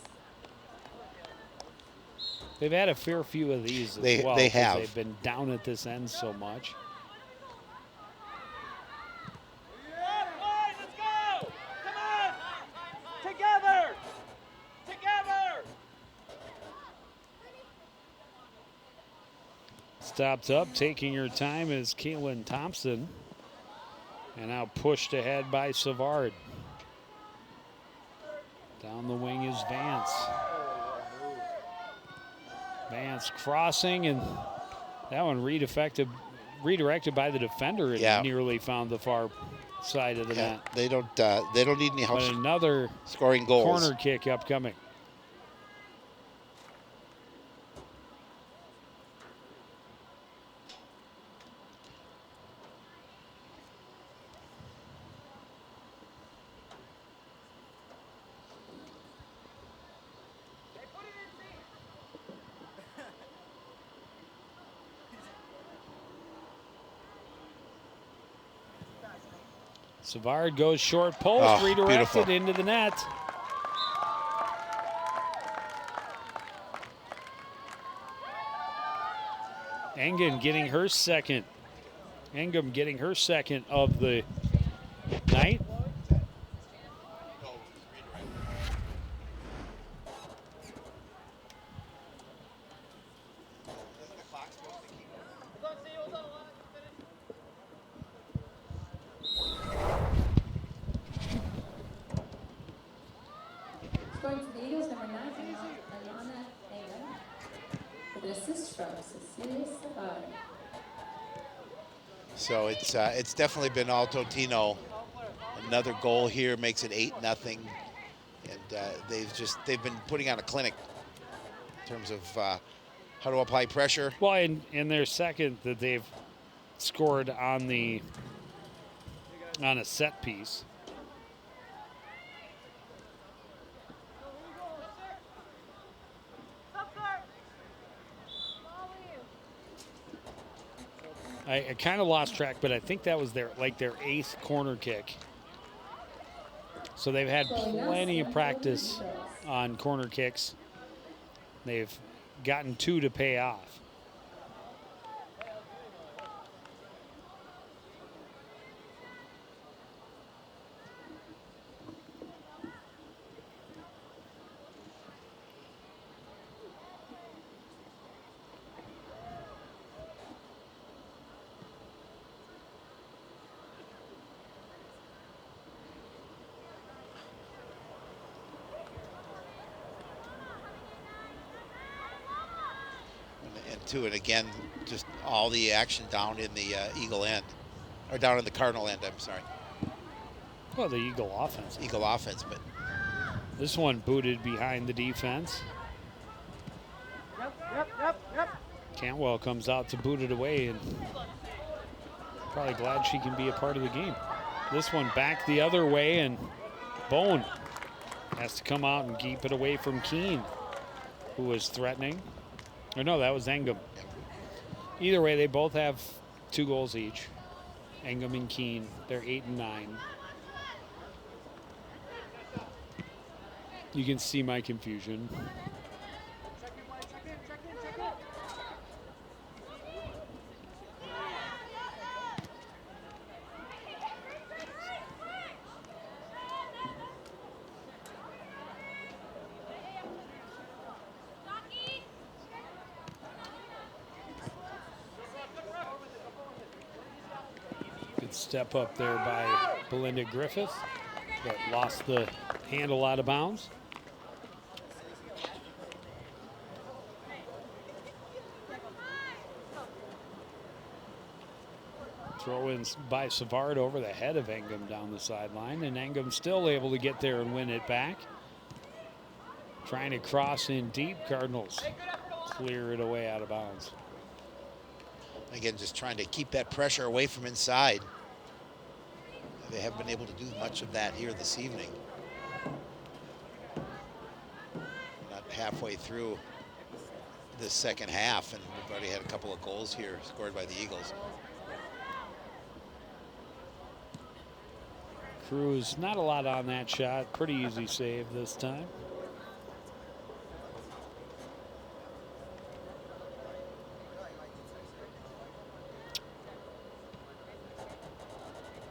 They've had a fair few of these as well. They 'cause have. They've been down at this end so much. Yeah, boys, let's go. Come on. Together. Together. Stopped up, taking her time is Caitlin Thompson. And now pushed ahead by Savard. Down the wing is Vance. Vance crossing, and that one redirected by the defender and Yeah. nearly found the far side of the Yeah, net. they don't need any help But another scoring goals. corner kick upcoming. Hey, put it in safe. Savard goes short post, Oh, redirected beautiful. into the net. Engen getting her second. Engem getting her second of the night. Hold on, Steve, hold on. Scoring for the Eagles, number 9, Alana Engel. With an assist from Cecilia Savard. So it's definitely been all Totino. Another goal here makes it 8-0, and they've been putting on a clinic in terms of how to apply pressure. Well, in their second that they've scored on a set piece. I kind of lost track, but I think that was their 8th corner kick. So they've had plenty of practice on corner kicks. They've gotten 2 to pay off. And again, just all the action down in the Eagle end, or down in the Cardinal end, I'm sorry. Well, the Eagle offense. Eagle offense, but This one booted behind the defense. Yep. Cantwell comes out to boot it away, and probably glad she can be a part of the game. This one back the other way, and Bone has to come out and keep it away from Keene, who was threatening. Or no, that was Engum. Either way, they both have 2 goals each. Engum and Keene, they're 8 and 9. You can see my confusion. Good step up there by Belinda Griffith, but lost the handle out of bounds. Throw-ins by Savard over the head of Engum down the sideline, and Engum still able to get there and win it back. Trying to cross in deep, Cardinals clear it away out of bounds. again, just trying to keep that pressure away from inside. They haven't been able to do much of that here this evening. Not halfway through the second half, and we've already had a couple of goals here scored by the Eagles. Cruz, not a lot on that shot. Pretty easy save this time.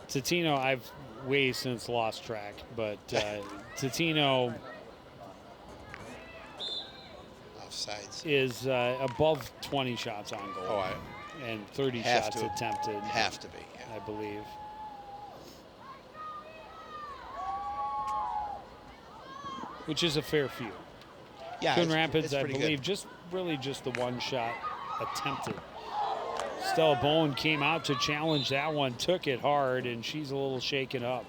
Totino, I've way since lost track, but Totino Offsides. is above 20 shots on goal. Oh, and 30 have shots to. attempted, have to be. Yeah. I believe. Which is a fair few. Yeah, Coon it's Rapids, I pretty believe, good. just the one shot attempted. Stella Bowen came out to challenge that one, took it hard, and she's a little shaken up.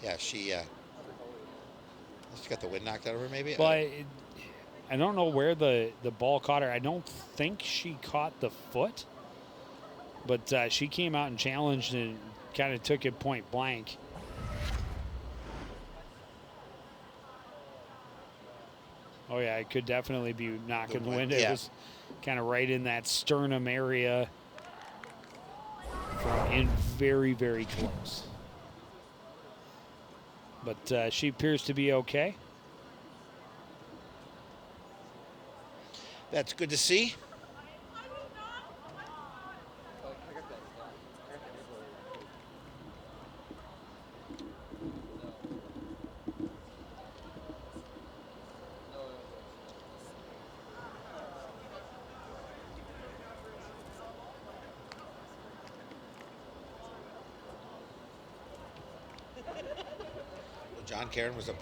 Yeah, she got the wind knocked out of her, maybe. But I don't know where the ball caught her. I don't think she caught the foot, but she came out and challenged and kind of took it point blank. Oh yeah, it could definitely be knocking the wind. yeah. It was kind of right in that sternum area, and very, very close. But she appears to be okay. That's good to see. John Karen was up,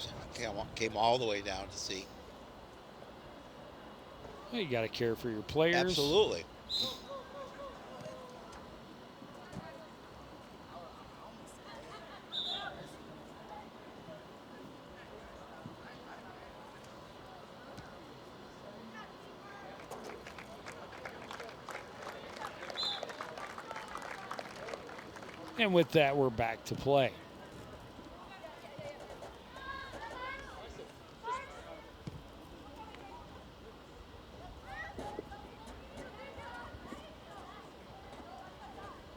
came all the way down to see. Well, you got to care for your players. Absolutely. And with that, we're back to play.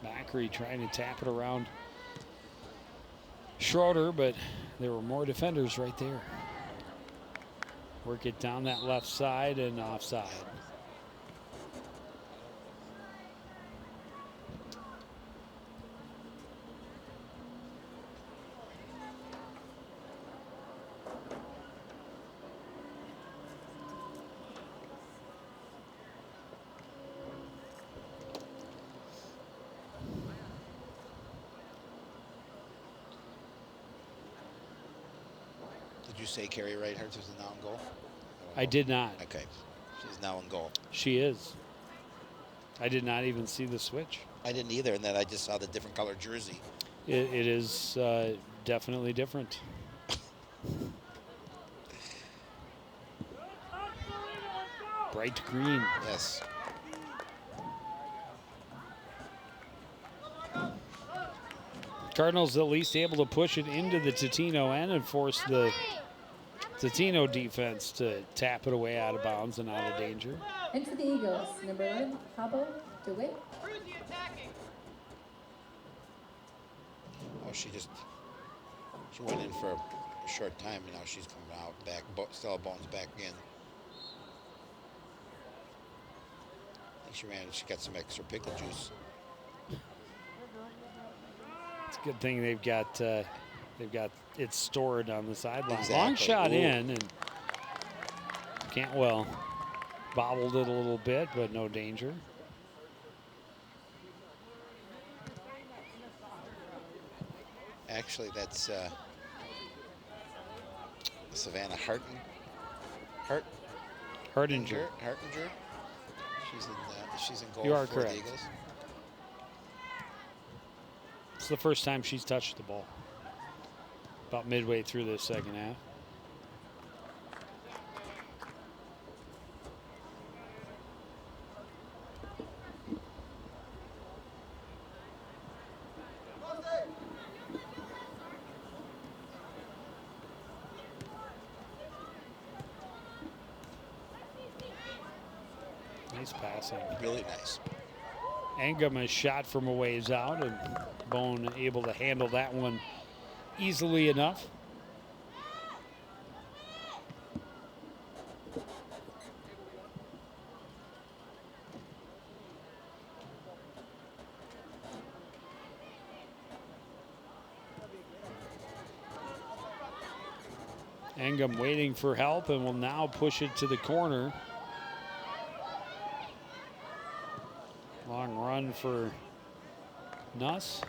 Macri trying to tap it around Schroeder, but there were more defenders right there. Work it down that left side and offside. Did you say Carrie Righthurst is now in goal? I did not. Okay. She's now in goal. She is. I did not even see the switch. I didn't either, and then I just saw the different color jersey. It is definitely different. Bright green. Yes. Cardinals at least able to push it into the Totino end and force the Totino defense to tap it away out of bounds and out of danger. And for the Eagles, number 1, Habo DeWitt. Oh, she went in for a short time, and now she's coming out back. Stella Bones back in. I think she got some extra pickle juice. It's a good thing they've got it stored on the sideline. Exactly. Long shot Ooh. in, and Cantwell bobbled it a little bit, but no danger. Actually, that's Savannah Hardinger. Hartinger. She's in goal You are for correct. the Eagles. It's the first time she's touched the ball. About midway through the second half. Nice passing. Really nice. Angum is shot from a ways out, and Bone able to handle that one easily enough. Angum waiting for help and will now push it to the corner. Long run for Nuss.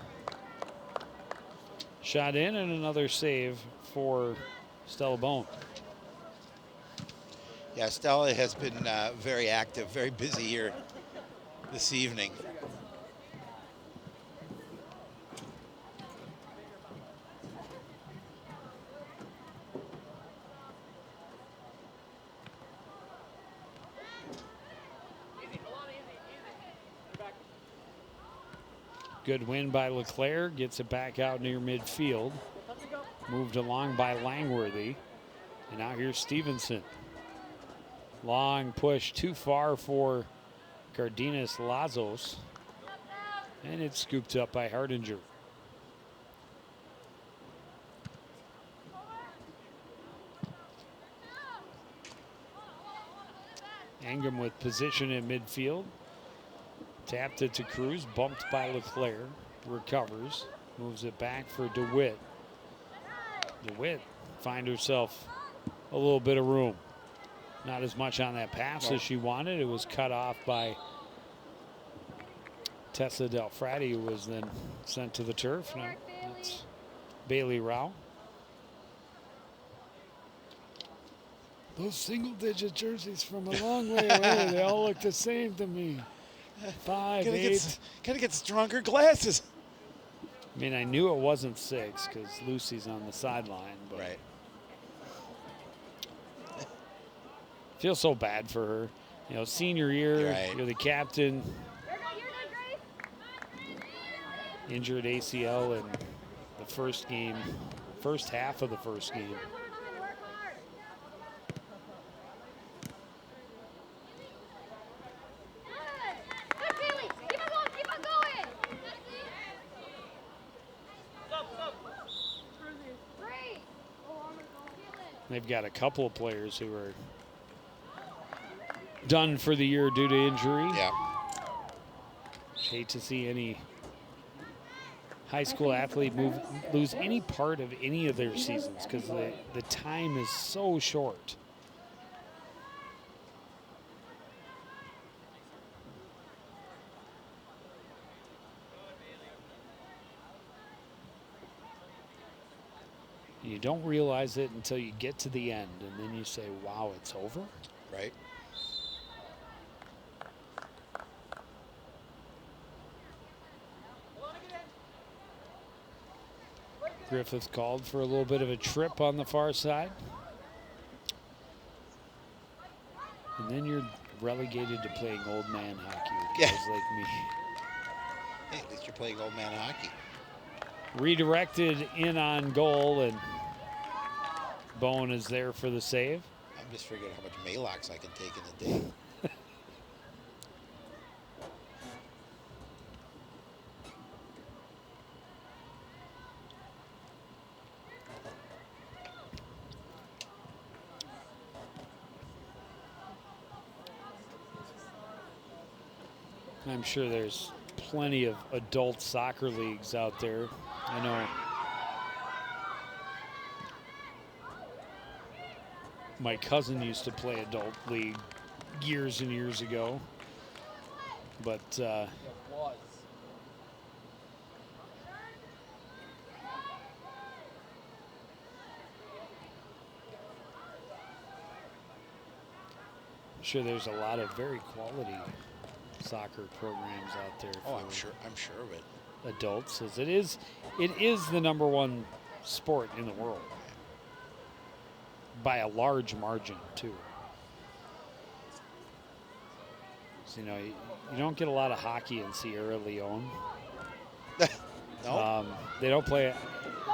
Shot in and another save for Stella Bone. Yeah, Stella has been very active, very busy here this evening. Good win by LeClaire, gets it back out near midfield. Moved along by Langworthy. And now here's Stevenson. Long push too far for Cardenas Lazos. And it's scooped up by Hardinger. Angum with position in midfield. Tapped it to Cruz, bumped by LeClaire, recovers, moves it back for DeWitt. DeWitt find herself a little bit of room. Not as much on that pass as she wanted. It was cut off by Tessa Del Frati, who was then sent to the turf. No, it's Bailey Rao. Those single-digit jerseys from a long way away, they all look the same to me. 5, 8. Gotta get stronger glasses. I mean, I knew it wasn't 6 because Lucy's on the sideline, but Right. feel so bad for her. You know, senior year, Right. you're the captain. Injured ACL in the first game, first half of the first game. They've got a couple of players who are done for the year due to injury. Yeah. Hate to see any high school athlete lose any part of any of their seasons because the time is so short. You don't realize it until you get to the end, and then you say, wow, it's over? Right. Griffith called for a little bit of a trip on the far side. And then you're relegated to playing old man hockey with guys like me. Hey, at least you're playing old man hockey. Redirected in on goal, and Bowen is there for the save. I'm just figuring how much Maalox I can take in a day. I'm sure there's plenty of adult soccer leagues out there. I know my cousin used to play adult league years and years ago, but I'm sure there's a lot of very quality soccer programs out there. Oh, for I'm sure of it. adults, as it is the #1 sport in the world by a large margin too. So, you know, you don't get a lot of hockey in Sierra Leone. No. They don't play.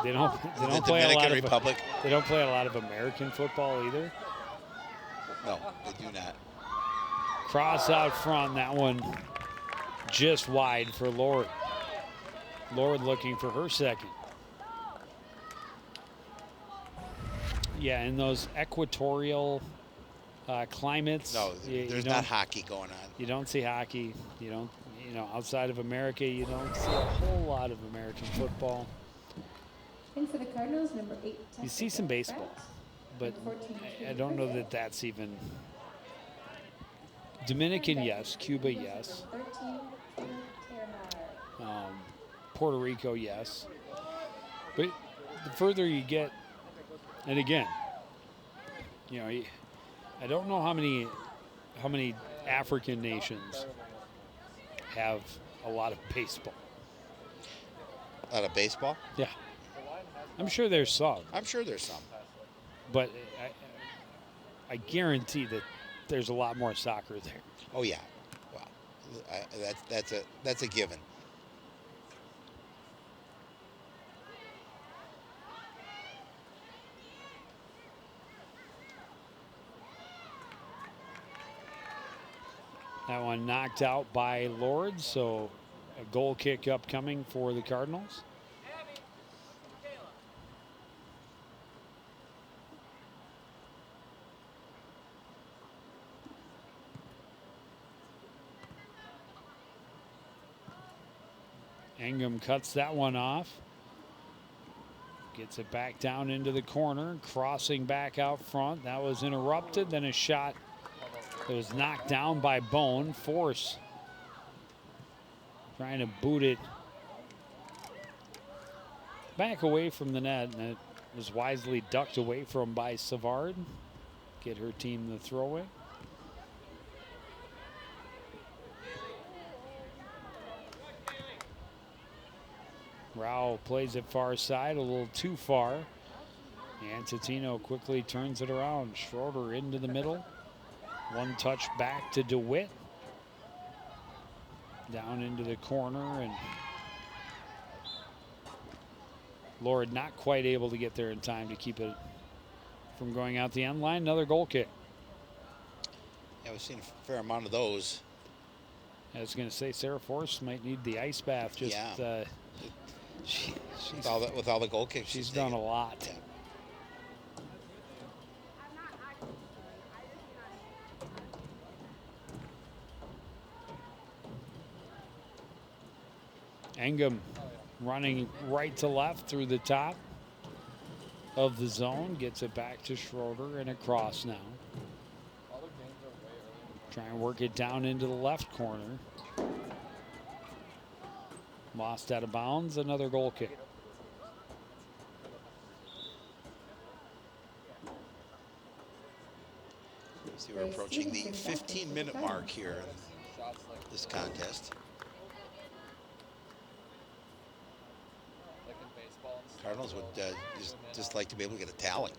They don't The play a lot Dominican of. Republic. They don't play a lot of American football either. No, they do not. Cross out front. That one just wide for Lord. Lord looking for her second. Yeah, in those equatorial climates. No, there's not hockey going on. You don't see hockey. You don't. You know, outside of America, you don't see a whole lot of American football. And for the Cardinals, number 8. You see some baseball, but I don't know that that's even. Dominican, yes. Cuba, yes. 13, Puerto Rico, yes. But the further you get, and again, you know, I don't know how many African nations have a lot of baseball. A lot of baseball? Yeah. I'm sure there's some. I'm sure there's some. But I guarantee that there's a lot more soccer there. Oh yeah. Well, that's a given. That one knocked out by Lord, so a goal kick upcoming for the Cardinals. Ingham cuts that one off. Gets it back down into the corner, crossing back out front. That was interrupted. Then a shot that was knocked down by Bone. Force trying to boot it back away from the net, and it was wisely ducked away from by Savard. Get her team the throw-in. Rao plays it far side, a little too far. And Totino quickly turns it around. Schroeder into the middle. One touch back to DeWitt. Down into the corner, and Lord not quite able to get there in time to keep it from going out the end line. Another goal kick. Yeah, we've seen a fair amount of those. I was going to say Sarah Force might need the ice bath. Just Yeah. she's With all the goal kicks she's done taken. a lot. Yeah. Engum running right to left through the top of the zone. Gets it back to Schroeder and across now. Try and work it down into the left corner. Lost out of bounds. Another goal kick. See, we're approaching the 15-minute mark here in this contest. Cardinals would just like to be able to get a tally.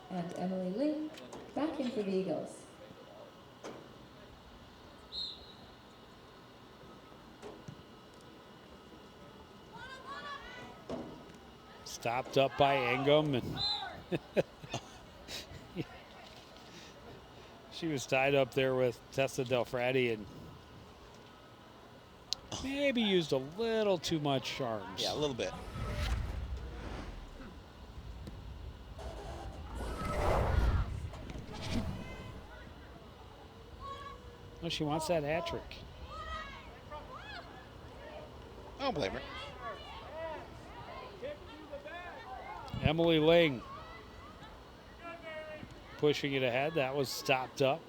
And Emily Ling back in for the Eagles. Stopped up by Engum, and she was tied up there with Tessa Del Frati and maybe used a little too much arms. Yeah, a little bit. Well, she wants that hat trick. I don't blame her. Emily Ling pushing it ahead. That was stopped up.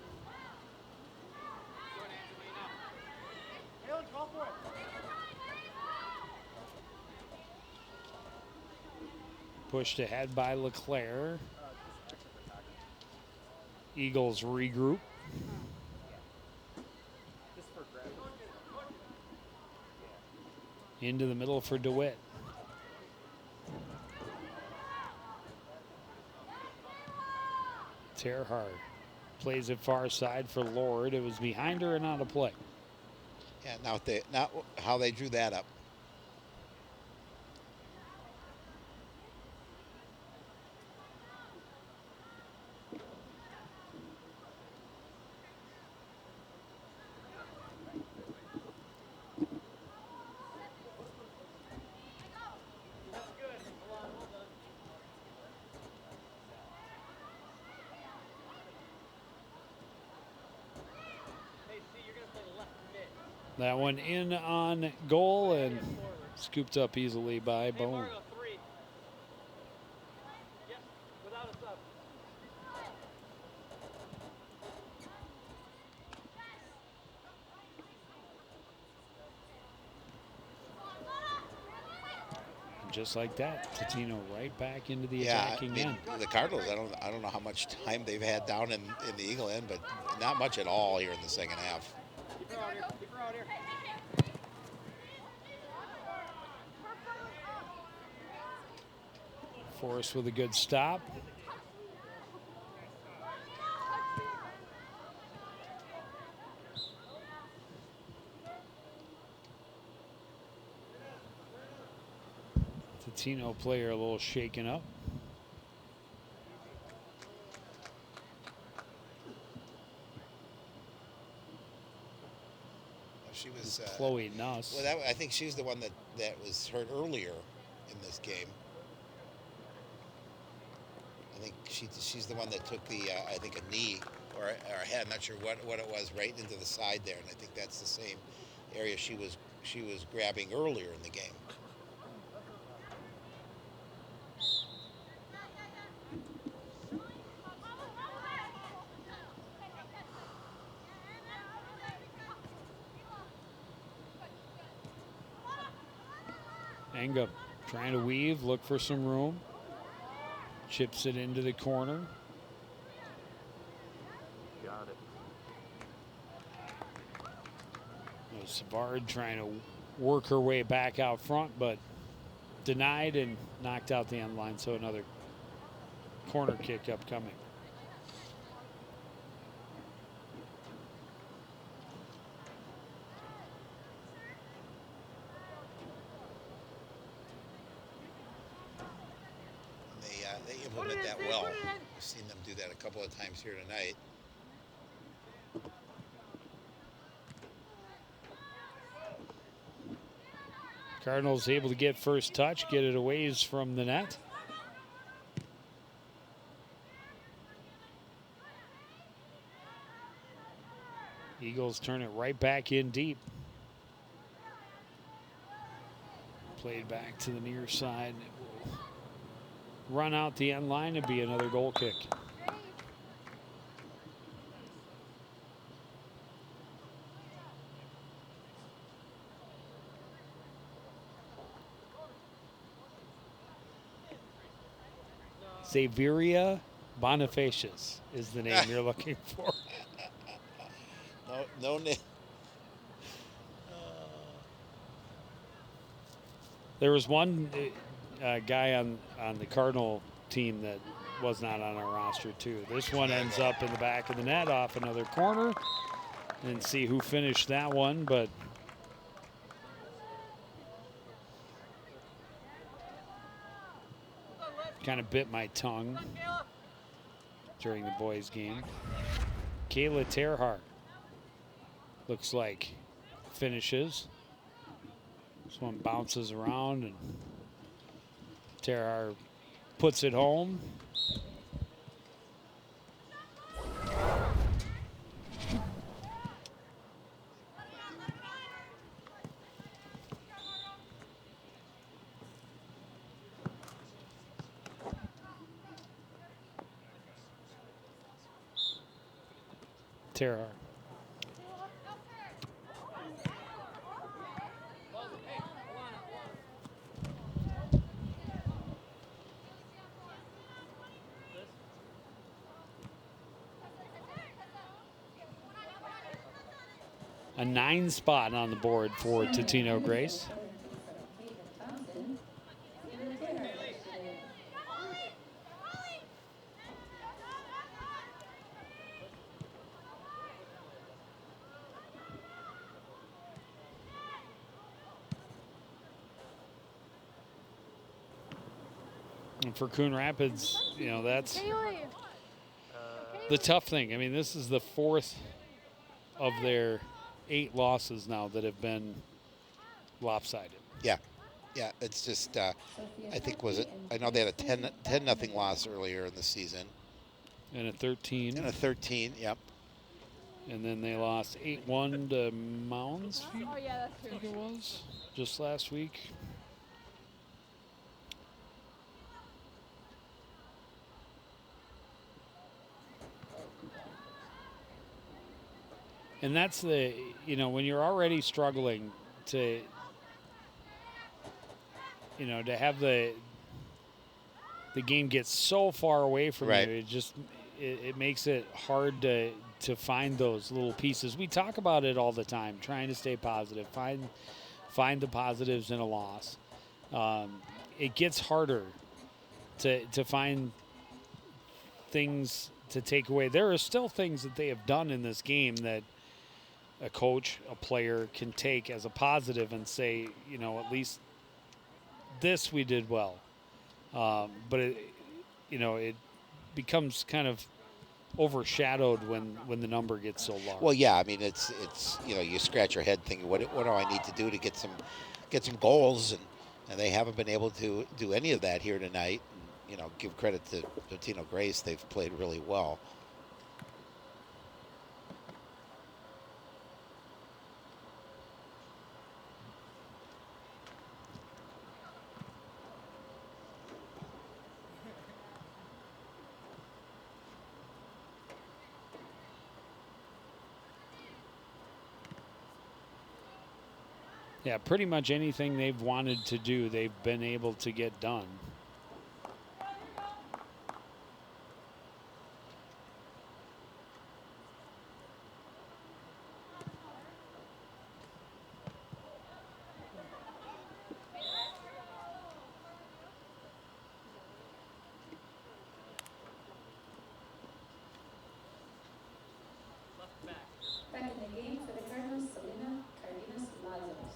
Pushed ahead by LeClaire. Eagles regroup. Into the middle for DeWitt. Terhard plays it far side for Lord. It was behind her and on a play. Yeah, now how they drew that up. That one in on goal and scooped up easily by Bone. Just like that, Totino right back into the attacking end. The Cardinals, I don't know how much time they've had down in the Eagle end, but not much at all here in the second half. Forrest with a good stop. Totino player a little shaken up. She was Chloe Nuss. Well, I think she's the one that was hurt earlier in this game. I think she's the one that took the I think a knee or a head. I'm not sure what it was, right into the side there, and I think that's the same area she was grabbing earlier in the game. Engum trying to weave, look for some room. Chips it into the corner. Got it. Savard trying to work her way back out front, but denied and knocked out the end line. So another corner kick upcoming. they implement that well. I've seen them do that a couple of times here tonight. Cardinals able to get first touch, get it away from the net. Eagles turn it right back in deep. Played back to the near side. It will run out the end line and be another goal kick. Xaviera Bonifacius is the name you're looking for. No name. There was one guy on the Cardinal team that was not on our roster too. This one ends up in the back of the net off another corner. And see who finished that one, but kind of bit my tongue during the boys' game. Kayla Terhart looks like finishes. This one bounces around and Terhart puts it home. Terhart. A 9 spot on the board for Totino-Grace. And for Coon Rapids, you know, that's the tough thing. I mean, this is the 4th of their 8 losses now that have been lopsided. Yeah, it's just, I think, I know they had a 10-0 loss earlier in the season. And a 13. And a 13, yep. And then they lost 8-1 to Mounds. Oh, yeah, that's true. I think it was just last week. And that's the, you know, when you're already struggling to, you know, to have the game get so far away from right. you, it just, it makes it hard to find those little pieces. We talk about it all the time, trying to stay positive, find the positives in a loss. It gets harder to find things to take away. There are still things that they have done in this game that a coach, a player can take as a positive and say, you know, at least this we did well. But it, you know, it becomes kind of overshadowed when the number gets so large. Well, yeah, I mean, it's you know, you scratch your head thinking, what do I need to do to get some goals, and they haven't been able to do any of that here tonight. And, you know, give credit to Totino-Grace, they've played really well. Yeah, pretty much anything they've wanted to do, they've been able to get done. Back in the game for the Cardinals, Selena Cardenas Lazarus.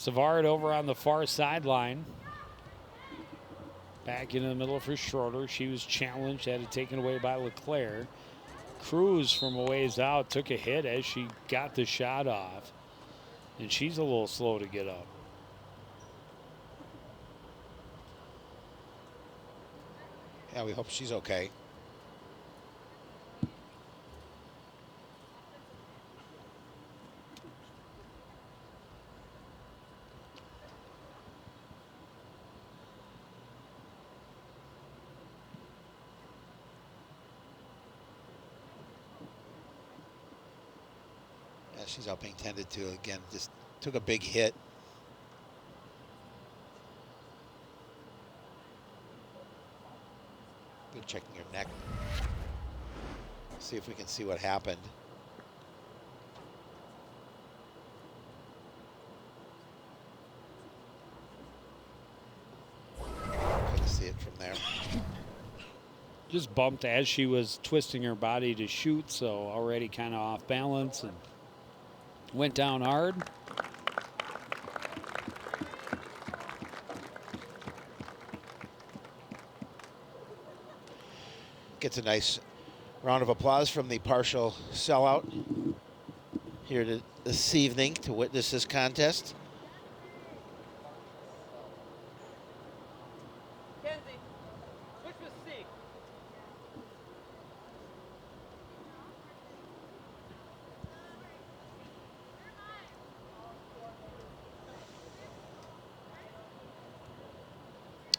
Savard over on the far sideline. Back into the middle for Schroeder. She was challenged, had it taken away by LeClaire. Cruz from a ways out took a hit as she got the shot off. And she's a little slow to get up. Yeah, we hope she's okay. Yeah, she's out being tended to again. Just took a big hit. Good checking your neck. See if we can see what happened. Couldn't see it from there. Just bumped as she was twisting her body to shoot, so already kind of off balance and went down hard. Gets a nice round of applause from the partial sellout here this evening to witness this contest. Kenzie, switch with C.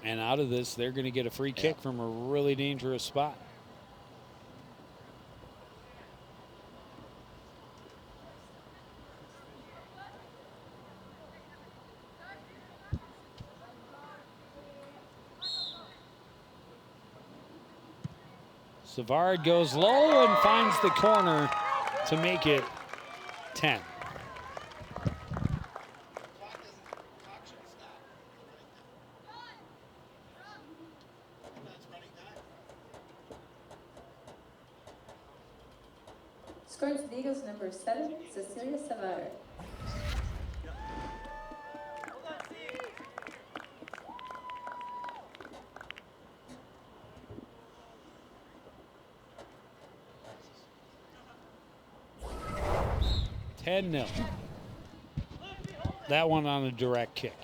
And out of this, they're going to get a free kick from a really dangerous spot. Savard goes low and finds the corner to make it 10. Scoring for the Eagles, number 7, Cecilia Savard. No. That one on a direct kick.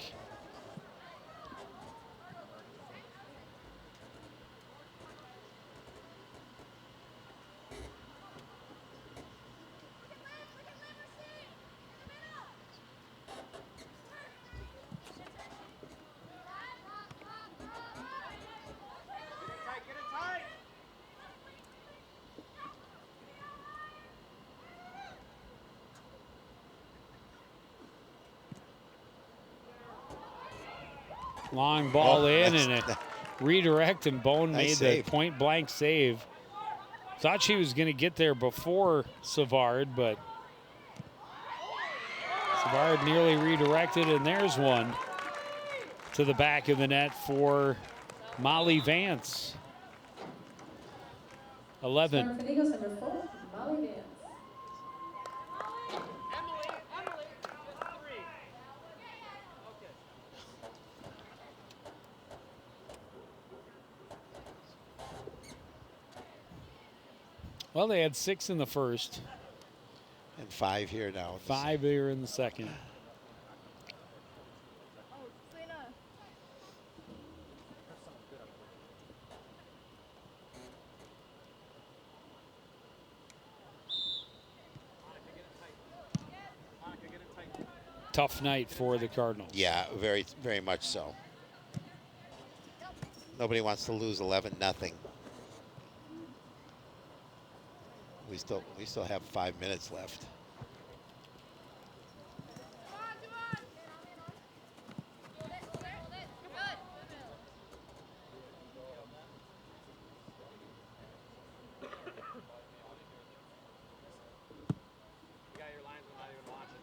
Get it tight. Long ball in nice. and a redirect, and Bone Nice made save. the point blank save. Thought she was going to get there before Savard, but Savard nearly redirected, and there's one to the back of the net for Molly Vance. 11. Scoring for the Eagles, number 4, Molly Vance. Emily, just 3. Okay. Well, they had 6 in the first, And 5 here now. 5 here in the second. Tough night for the Cardinals. Yeah, very, very much so. Nobody wants to lose 11-0. We still have 5 minutes left. You got your lines, I'm not even watching.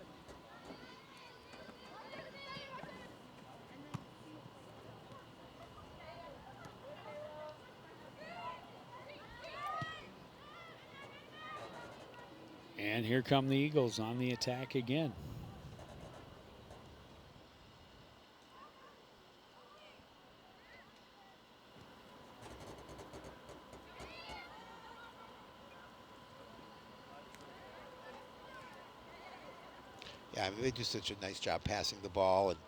And here come the Eagles on the attack again. Yeah, I mean, they do such a nice job passing the ball. And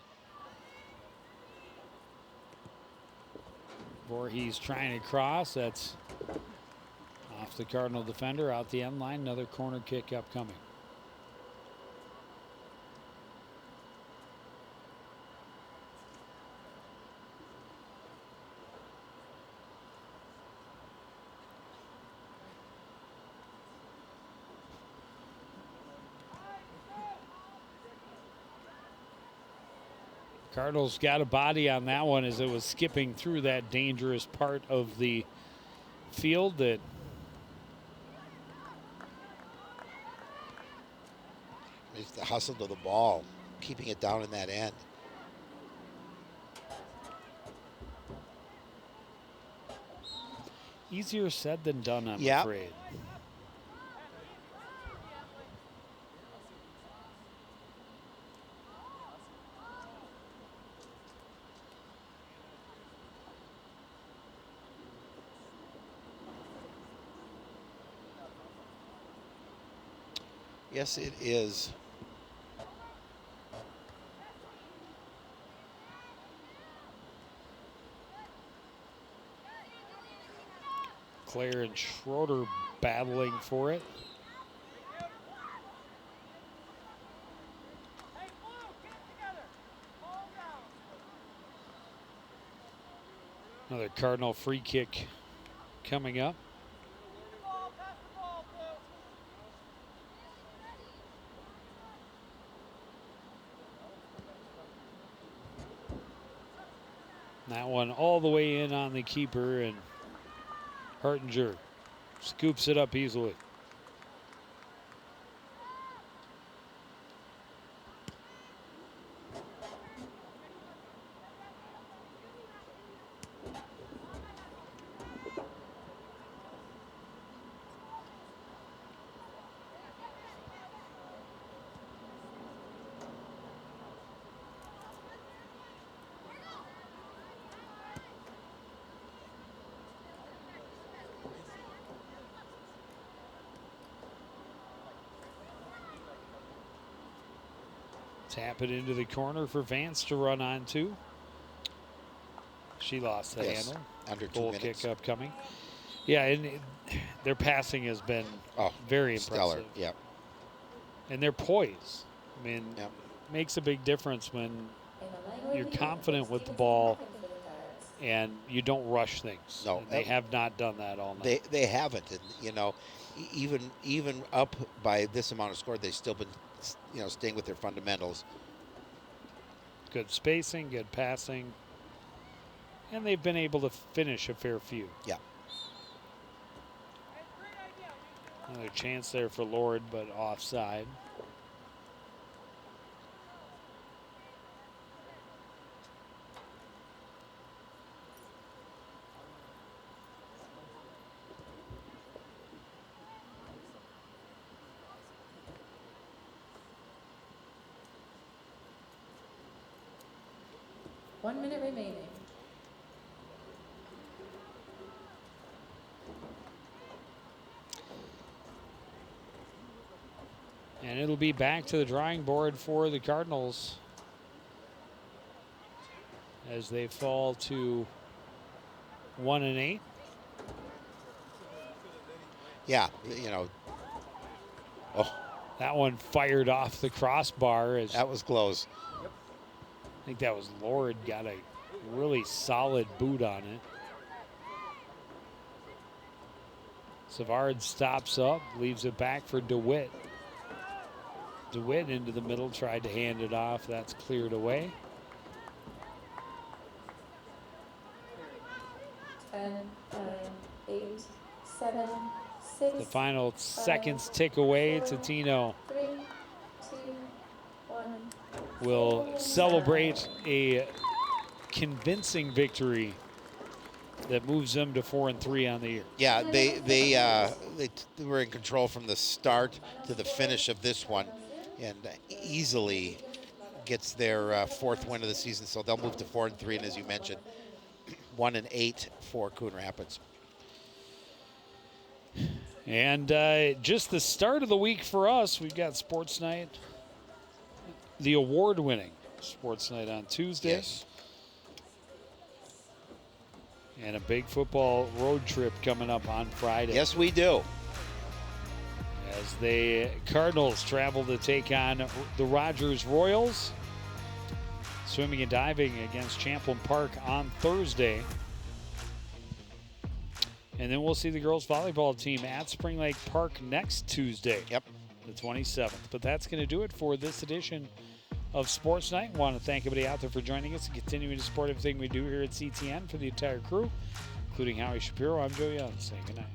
Voorhees trying to cross. That's off the Cardinal defender, out the end line. Another corner kick upcoming. Cardinals got a body on that one as it was skipping through that dangerous part of the field that it's the hustle to the ball, keeping it down in that end. easier said than done, I'm Yep. afraid. Yes, it is. Claire and Schroeder battling for it. Another Cardinal free kick coming up. That one all the way in on the keeper, and Hartinger scoops it up easily. Tap it into the corner for Vance to run on to. She lost the handle. Under 2 Goal minutes. kick upcoming. Yeah, and their passing has been very stellar. impressive. Yep. And their poise. I mean, Yep. makes a big difference when you're confident with the ball and you don't rush things. No, And they have not done that all night. They haven't, and even up by this amount of score, they've still been staying with their fundamentals. Good spacing, good passing, and they've been able to finish a fair few. Yeah. Another chance there for Lord, but offside. One minute remaining. And it'll be back to the drawing board for the Cardinals as they fall to 1-8. Yeah, Oh, That one fired off the crossbar. As that was close. I think that was Lord, got a really solid boot on it. Savard stops up, leaves it back for DeWitt. DeWitt into the middle, tried to hand it off. That's cleared away. 10, 9, 8, 7, 6. The final seconds tick away. Totino 3, 2, 1. will celebrate a convincing victory that moves them to 4-3 on the year. Yeah, they were in control from the start to the finish of this one, and easily gets their fourth win of the season. So they'll move to 4-3, and as you mentioned, 1-8 for Coon Rapids. And just the start of the week for us. We've got sports night the award-winning Sports Night on Tuesday. Yes. And a big football road trip coming up on Friday. Yes, we do. As the Cardinals travel to take on the Rogers Royals. Swimming and diving against Champlain Park on Thursday. And then we'll see the girls volleyball team at Spring Lake Park next Tuesday. Yep. The 27th. But that's going to do it for this edition of Sports Night. I want to thank everybody out there for joining us and continuing to support everything we do here at CTN. For the entire crew, including Howie Shapiro, I'm Joe Young, saying good night.